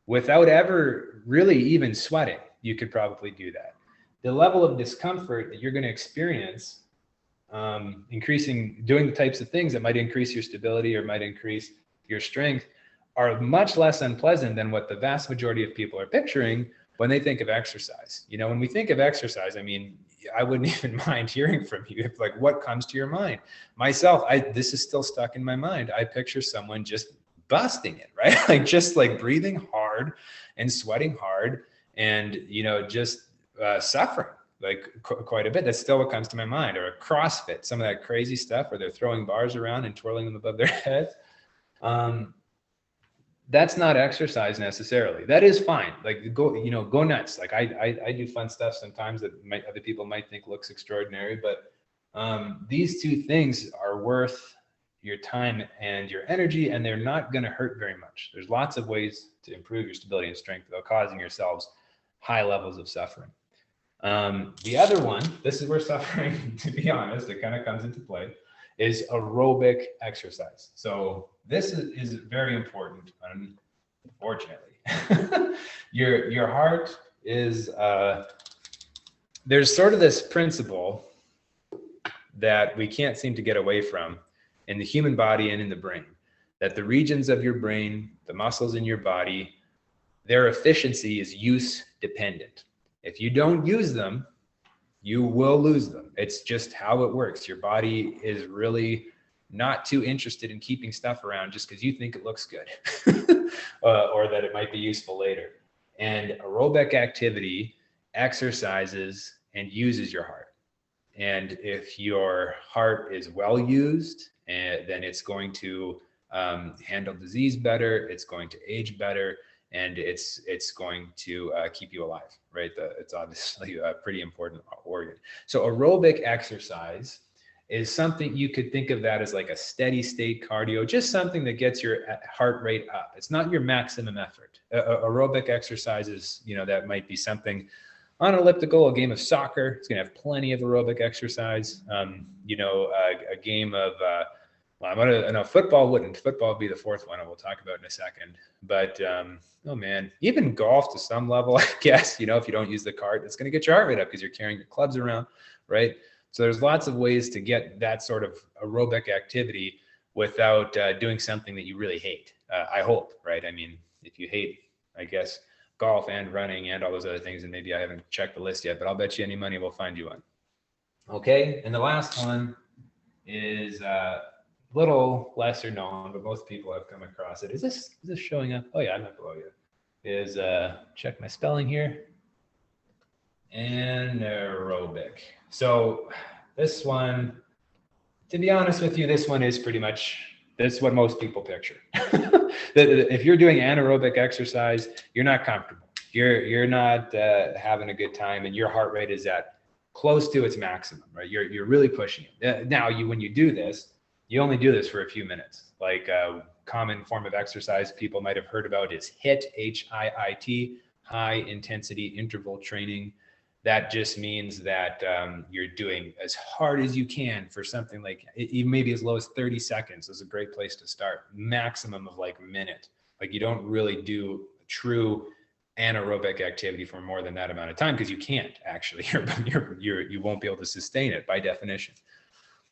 without ever really even sweating. You could probably do that. The level of discomfort that you're going to experience doing the types of things that might increase your stability or might increase your strength are much less unpleasant than what the vast majority of people are picturing when they think of exercise. You know, when we think of exercise, I mean, I wouldn't even mind hearing from you. If, like, what comes to your mind? Myself, this is still stuck in my mind. I picture someone just busting it, right? Like, just like breathing hard and sweating hard and, just suffering like quite a bit. That's still what comes to my mind. Or a CrossFit, some of that crazy stuff where they're throwing bars around and twirling them above their heads. That's not exercise necessarily. That is fine. Like, go nuts. Like, I do fun stuff sometimes that other people might think looks extraordinary, but these 2 things are worth your time and your energy, and they're not going to hurt very much. There's lots of ways to improve your stability and strength without causing yourselves high levels of suffering. The other one, this is where suffering, to be honest, it kind of comes into play, is aerobic exercise. So this is very important. fortunately. Your heart is, there's sort of this principle that we can't seem to get away from in the human body and in the brain, that the regions of your brain, the muscles in your body, their efficiency is use dependent. If you don't use them, you will lose them. It's just how it works. Your body is really not too interested in keeping stuff around just because you think it looks good or that it might be useful later. And aerobic activity exercises and uses your heart. And if your heart is well used, then it's going to handle disease better, it's going to age better, and it's going to keep you alive, right? It's obviously a pretty important organ. So aerobic exercise is something you could think of that as like a steady state cardio, just something that gets your heart rate up. It's not your maximum effort. Aerobic exercises, that might be something on an elliptical, a game of soccer. It's going to have plenty of aerobic exercise. A game of, football wouldn't. Football would be the fourth one, and we'll talk about in a second. But, even golf to some level, I guess, if you don't use the cart, it's going to get your heart rate up because you're carrying your clubs around, right? So there's lots of ways to get that sort of aerobic activity without doing something that you really hate, I hope, right? I mean, if you hate, I guess, golf and running and all those other things, and maybe I haven't checked the list yet, but I'll bet you any money we'll find you one. Okay, and the last one is a little lesser known, but most people have come across it. Is this showing up? Oh yeah, I'm not below you. Is check my spelling here. Anaerobic. So this one, to be honest with you, this one is pretty much, that's what most people picture. If you're doing anaerobic exercise, you're not comfortable. You're not having a good time, and your heart rate is at close to its maximum, right? You're really pushing it. Now, when you do this, you only do this for a few minutes. Like a common form of exercise people might have heard about is HIIT, H-I-I-T, high intensity interval training. That just means that you're doing as hard as you can for something like maybe as low as 30 seconds is a great place to start. Maximum of like a minute. Like you don't really do true anaerobic activity for more than that amount of time because you can't actually. You won't be able to sustain it by definition.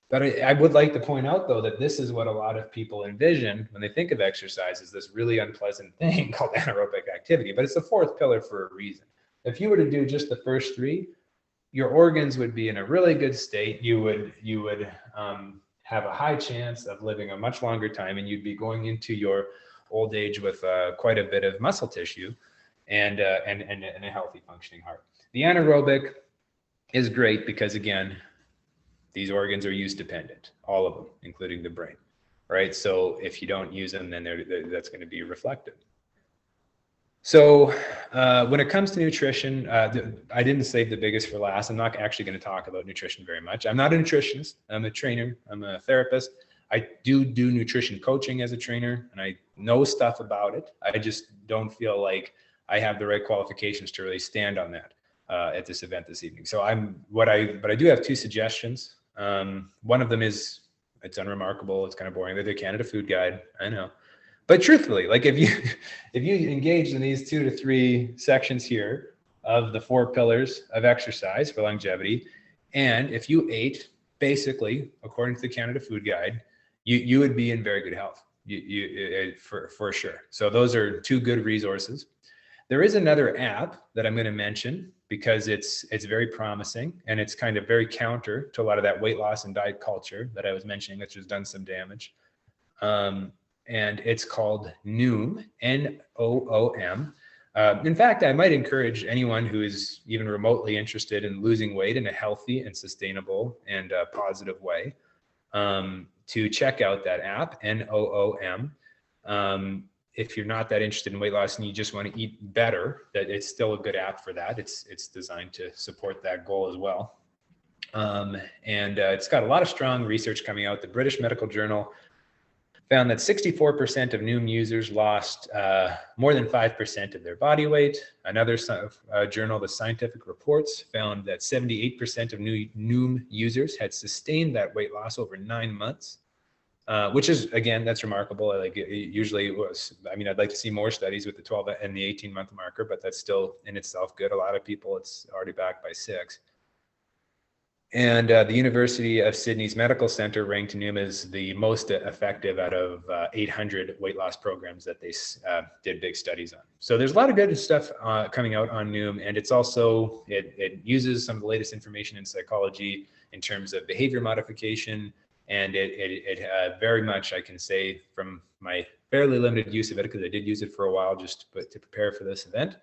But I would like to point out, though, that this is what a lot of people envision when they think of exercise, is this really unpleasant thing called anaerobic activity. But it's the fourth pillar for a reason. If you were to do just the first three, your organs would be in a really good state. You would have a high chance of living a much longer time, and you'd be going into your old age with quite a bit of muscle tissue and a healthy functioning heart. The anaerobic is great because, again, these organs are use dependent, all of them, including the brain, right? So if you don't use them, then that's going to be reflected. So when it comes to nutrition, I didn't save the biggest for last. I'm not actually going to talk about nutrition very much. I'm not a nutritionist. I'm a trainer. I'm a therapist. I do nutrition coaching as a trainer, and I know stuff about it. I just don't feel like I have the right qualifications to really stand on that at this event this evening. So but I do have two suggestions. One of them is, it's unremarkable. It's kind of boring. They're the Canada Food Guide. I know. But truthfully, like if you engage in these 2 to 3 sections here of the 4 pillars of exercise for longevity, and if you ate basically according to the Canada Food Guide, you would be in very good health, for sure. So those are 2 good resources. There is another app that I'm going to mention because it's very promising, and it's kind of very counter to a lot of that weight loss and diet culture that I was mentioning, which has done some damage. And it's called Noom, N-O-O-M. In fact, I might encourage anyone who is even remotely interested in losing weight in a healthy and sustainable and positive way to check out that app, N-O-O-M. If you're not that interested in weight loss and you just want to eat better, that it's still a good app for that. It's designed to support that goal as well. It's got a lot of strong research coming out. The British Medical Journal found that 64% of Noom users lost more than 5% of their body weight. Another journal, the Scientific Reports, found that 78% of Noom users had sustained that weight loss over 9 months. which is, again, that's remarkable. It usually was, I mean, I'd like to see more studies with the 12 and the 18-month marker, but that's still in itself good. A lot of people, it's already backed by 6. And the University of Sydney's Medical Center ranked Noom as the most effective out of 800 weight loss programs that they did big studies on. So there's a lot of good stuff coming out on Noom, and it's also, it uses some of the latest information in psychology in terms of behavior modification, and it very much, I can say from my fairly limited use of it, because I did use it for a while just to prepare for this event,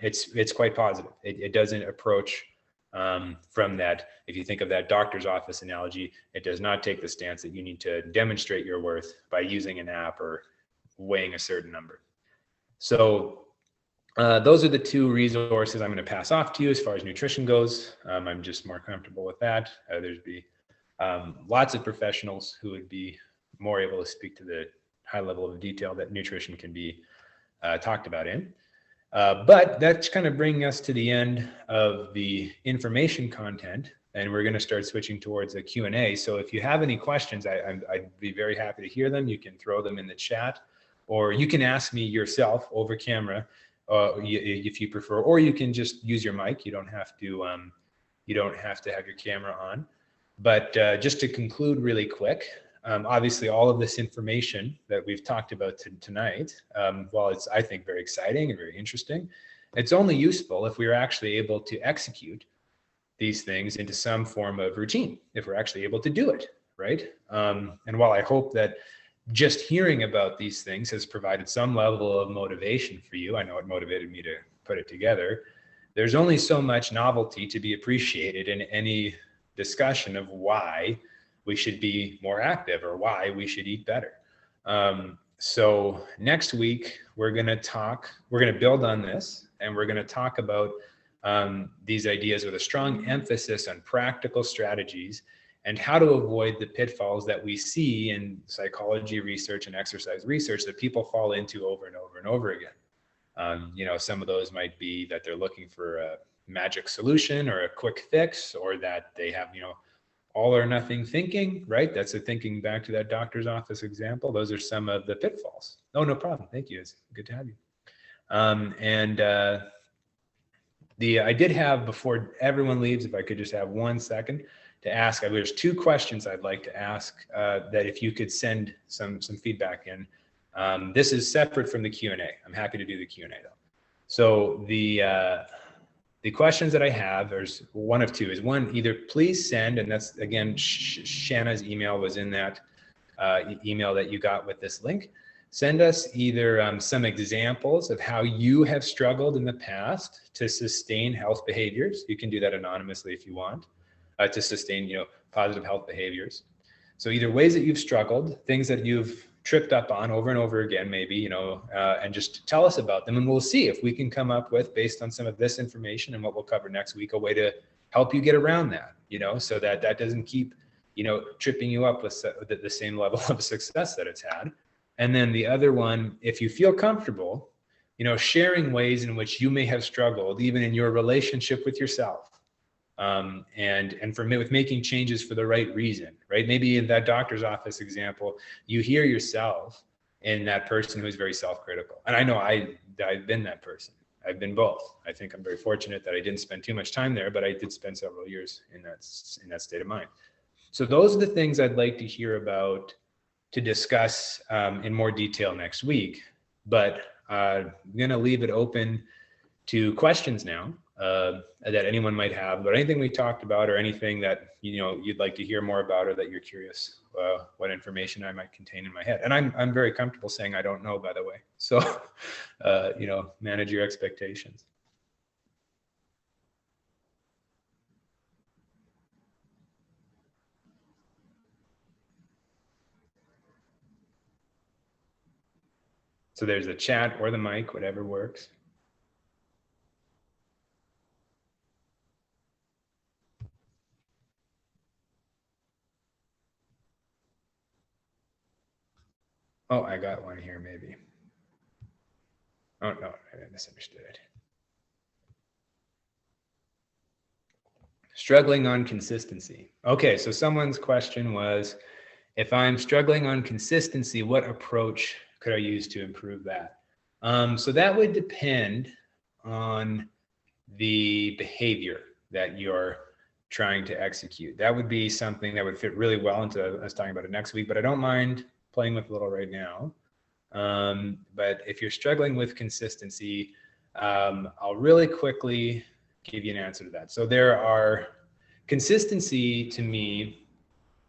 it's quite positive. It doesn't approach from that, if you think of that doctor's office analogy, it does not take the stance that you need to demonstrate your worth by using an app or weighing a certain number. So those are the 2 resources I'm going to pass off to you as far as nutrition goes. I'm just more comfortable with that. There's be lots of professionals who would be more able to speak to the high level of detail that nutrition can be talked about in. But that's kind of bringing us to the end of the information content, and we're going to start switching towards a Q&A. So if you have any questions, I'd be very happy to hear them. You can throw them in the chat, or you can ask me yourself over camera if you prefer, or you can just use your mic. You don't have to have your camera on. But just to conclude really quick, obviously, all of this information that we've talked about tonight, while it's, I think, very exciting and very interesting, it's only useful if we are actually able to execute these things into some form of routine, if we're actually able to do it, right? And while I hope that just hearing about these things has provided some level of motivation for you, I know it motivated me to put it together, there's only so much novelty to be appreciated in any discussion of why we should be more active or why we should eat better. So next week, we're going to build on this, and we're going to talk about these ideas with a strong emphasis on practical strategies and how to avoid the pitfalls that we see in psychology research and exercise research that people fall into over and over and over again. Some of those might be that they're looking for a magic solution or a quick fix, or that they have, all or nothing thinking, right? That's a thinking back to that doctor's office example. Those are some of the pitfalls. Oh, no problem. Thank you. It's good to have you. I did have, before everyone leaves, if I could just have 1 second to ask, there's 2 questions I'd like to ask that if you could send some feedback in. This is separate from the Q&A. I'm happy to do the Q&A though. So the questions that I have, there's one of 2. Is one, either please send, and that's, again, Shanna's email was in that email that you got with this link. Send us either some examples of how you have struggled in the past to sustain health behaviors. You can do that anonymously if you want, to sustain, positive health behaviors. So either ways that you've struggled, things that you've tripped up on over and over again, maybe, and just tell us about them. And we'll see if we can come up with, based on some of this information and what we'll cover next week, a way to help you get around that, so that doesn't keep, tripping you up with the same level of success that it's had. And then the other one, if you feel comfortable, sharing ways in which you may have struggled, even in your relationship with yourself. And for me, with making changes for the right reason, right? Maybe in that doctor's office example, you hear yourself in that person who's very self-critical. And I know I've been that person. I've been both. I think I'm very fortunate that I didn't spend too much time there, but I did spend several years in that state of mind. So those are the things I'd like to hear about, to discuss in more detail next week. But I'm going to leave it open to questions now that anyone might have about anything we talked about, or anything that you'd like to hear more about, or that you're curious what information I might contain in my head. And I'm very comfortable saying I don't know, by the way. So manage your expectations. So there's a chat or the mic, whatever works. Oh, I got one here, maybe. Oh, no, I misunderstood it. Struggling on consistency. Okay, so someone's question was, If I'm struggling on consistency, what approach could I use to improve that? So that would depend on the behavior that you're trying to execute. That would be something that would fit really well into us talking about it next week, but I don't mind playing with a little right now. But if you're struggling with consistency, I'll really quickly give you an answer to that. So consistency to me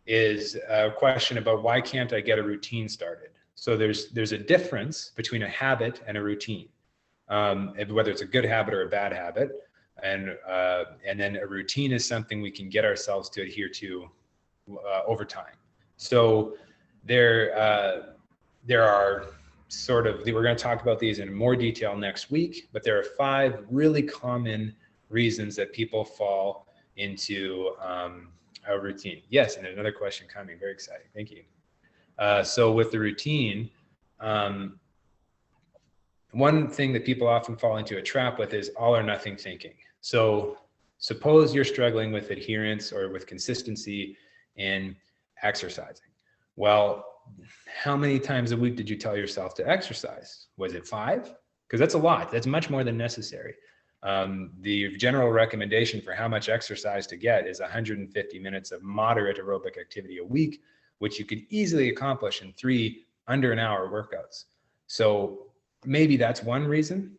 is a question about why can't I get a routine started? So there's a difference between a habit and a routine, whether it's a good habit or a bad habit. And then a routine is something we can get ourselves to adhere to over time. So there are sort of, we're going to talk about these in more detail next week, but there are 5 really common reasons that people fall into a routine. Yes, and another question coming, very exciting, thank you. So with the routine, one thing that people often fall into a trap with is all or nothing thinking. So suppose you're struggling with adherence or with consistency in exercising. Well, how many times a week did you tell yourself to exercise? Was it 5? Because that's a lot. That's much more than necessary. The general recommendation for how much exercise to get is 150 minutes of moderate aerobic activity a week, which you could easily accomplish in 3 under an hour workouts. So maybe that's one reason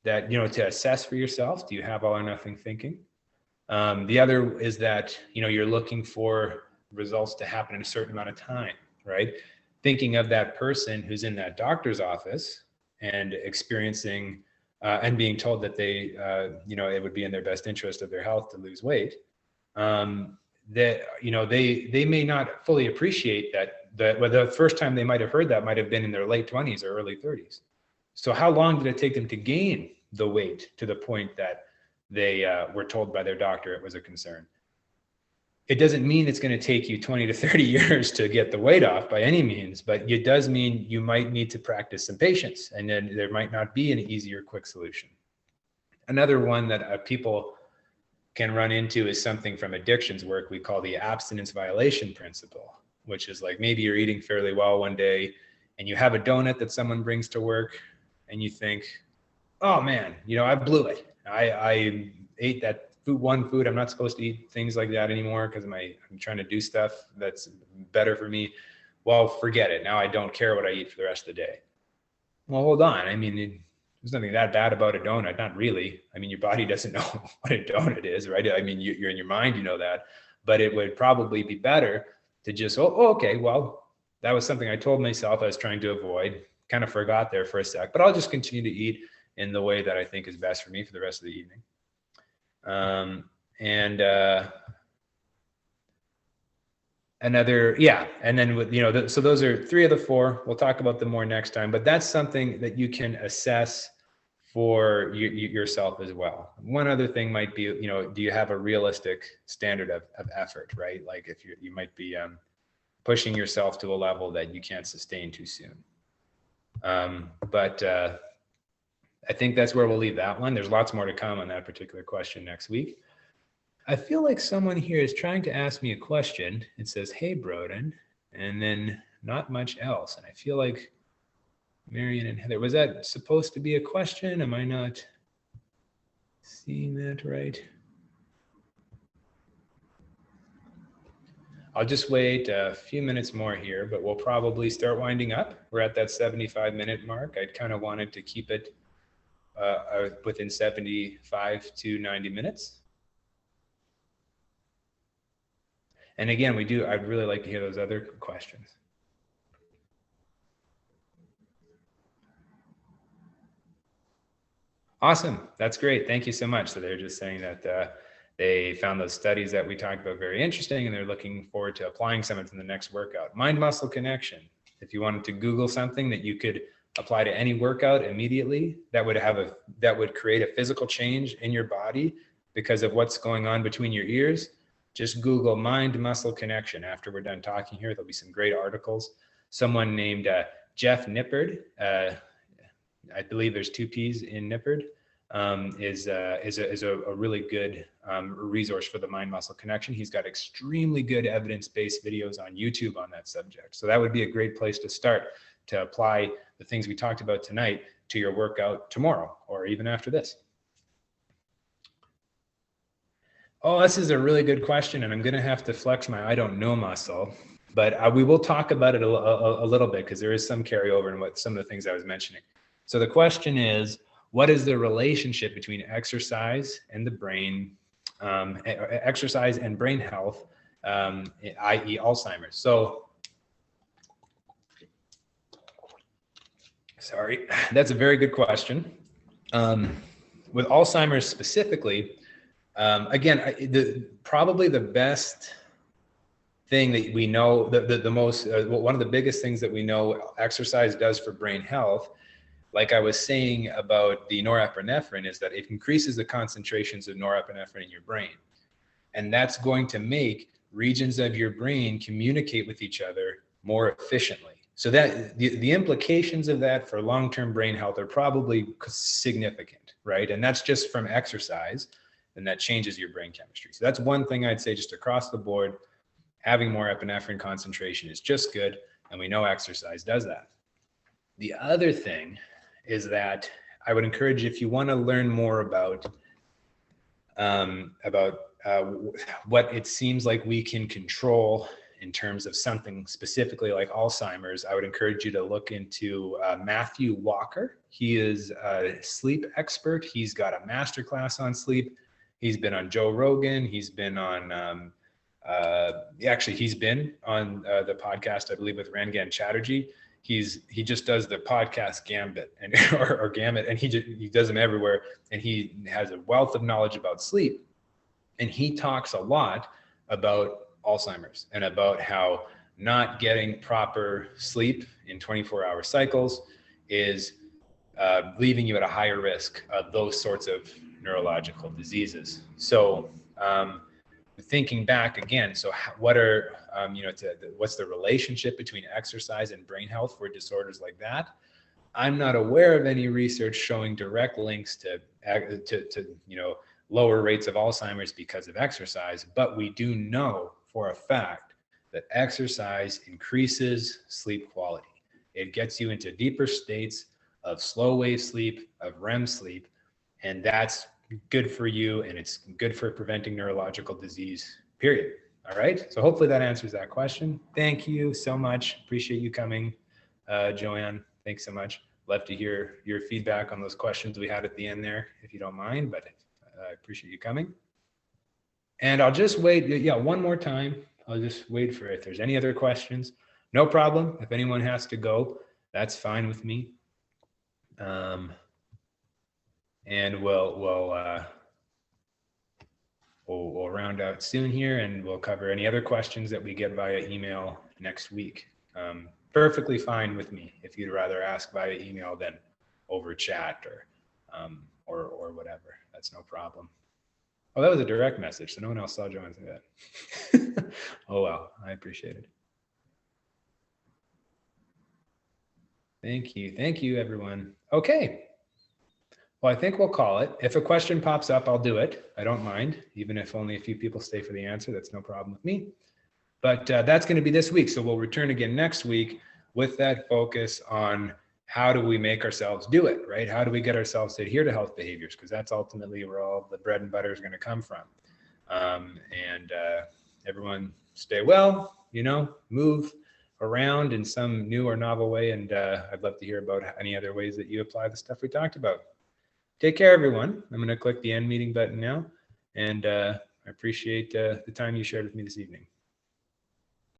that, to assess for yourself, do you have all or nothing thinking? The other is that, you're looking for results to happen in a certain amount of time, right? Thinking of that person who's in that doctor's office and experiencing and being told that they, it would be in their best interest of their health to lose weight, that, they may not fully appreciate that well, the first time they might have heard that might have been in their late 20s or early 30s. So how long did it take them to gain the weight to the point that they were told by their doctor it was a concern? It doesn't mean it's going to take you 20 to 30 years to get the weight off by any means, but it does mean you might need to practice some patience, and then there might not be an easy or quick solution. Another one that people can run into is something from addictions work we call the abstinence violation principle, which is like maybe you're eating fairly well one day and you have a donut that someone brings to work and you think, oh man, I blew it. I ate that food. I'm not supposed to eat things like that anymore because I'm trying to do stuff that's better for me. Well, forget it. Now I don't care what I eat for the rest of the day. Well, hold on. There's nothing that bad about a donut. Not really. Your body doesn't know what a donut is, right? You're in your mind, you know that, but it would probably be better to just, okay, well, that was something I told myself I was trying to avoid, kind of forgot there for a sec, but I'll just continue to eat in the way that I think is best for me for the rest of the evening. And then with, so those are 3 of the 4. We'll talk about them more next time, but that's something that you can assess for yourself as well. One other thing might be, do you have a realistic standard of effort, right? Like if you might be pushing yourself to a level that you can't sustain too soon. But I think that's where we'll leave that one. There's lots more to come on that particular question next week. I feel like someone here is trying to ask me a question. It says, hey, Brodin, and then not much else. And I feel like Marion and Heather, was that supposed to be a question? Am I not seeing that right? I'll just wait a few minutes more here, but we'll probably start winding up. We're at that 75-minute mark. I kind of wanted to keep it within 75 to 90 minutes. And again, I'd really like to hear those other questions. Awesome, that's great. Thank you so much. So they're just saying that they found those studies that we talked about very interesting, and they're looking forward to applying some of it in the next workout. Mind-muscle connection. If you wanted to Google something that you could apply to any workout immediately, that would create a physical change in your body because of what's going on between your ears, just Google mind-muscle connection. After we're done talking here, there'll be some great articles. Someone named Jeff Nippard, I believe there's 2 P's in Nippard, is a really good resource for the mind-muscle connection. He's got extremely good evidence-based videos on YouTube on that subject. So that would be a great place to start to apply the things we talked about tonight to your workout tomorrow or even after this. Oh, this is a really good question, and I'm going to have to flex my I don't know muscle, but we will talk about it a little bit because there is some carryover in what some of the things I was mentioning. So the question is, what is the relationship between exercise and the brain, exercise and brain health, i.e. Alzheimer's? So, sorry, that's a very good question. With Alzheimer's specifically, again, probably the best thing that we know, the most, one of the biggest things that we know exercise does for brain health, like I was saying about the norepinephrine, is that it increases the concentrations of norepinephrine in your brain. And that's going to make regions of your brain communicate with each other more efficiently. So that the implications of that for long-term brain health are probably significant, right? And that's just from exercise, and that changes your brain chemistry. So that's one thing I'd say just across the board. Having more epinephrine concentration is just good, and we know exercise does that. The other thing is that I would encourage, if you want to learn more about what it seems like we can control in terms of something specifically like Alzheimer's, I would encourage you to look into Matthew Walker. He is a sleep expert. He's got a masterclass on sleep. He's been on Joe Rogan. He's been on, he's been on the podcast, I believe, with Rangan Chatterjee. He just does the podcast Gambit or Gamut, and he does them everywhere. And he has a wealth of knowledge about sleep. And he talks a lot about Alzheimer's and about how not getting proper sleep in 24-hour cycles is leaving you at a higher risk of those sorts of neurological diseases. So thinking back again, so what are, what's the relationship between exercise and brain health for disorders like that? I'm not aware of any research showing direct links to lower rates of Alzheimer's because of exercise, but we do know for a fact that exercise increases sleep quality. It gets you into deeper states of slow wave sleep, of REM sleep, and that's good for you, and it's good for preventing neurological disease, period. All right, so hopefully that answers that question. Thank you so much. Appreciate you coming, Joanne. Thanks so much. Love to hear your feedback on those questions we had at the end there, if you don't mind, but I appreciate you coming. And I'll just wait, one more time. I'll just wait for if there's any other questions. No problem. If anyone has to go, that's fine with me. And we'll round out soon here, and we'll cover any other questions that we get via email next week. Perfectly fine with me if you'd rather ask via email than over chat or whatever. That's no problem. Oh, that was a direct message, so no one else saw Joanne say that. Oh well, I appreciate it. Thank you, everyone. Okay. Well, I think we'll call it. If a question pops up, I'll do it. I don't mind, even if only a few people stay for the answer. That's no problem with me. But that's going to be this week. So we'll return again next week with that focus on how do we make ourselves do it, right? How do we get ourselves to adhere to health behaviors? Because that's ultimately where all the bread and butter is going to come from. Everyone stay well, move around in some new or novel way. And I'd love to hear about any other ways that you apply the stuff we talked about. Take care, everyone. I'm going to click the end meeting button now. And I appreciate the time you shared with me this evening.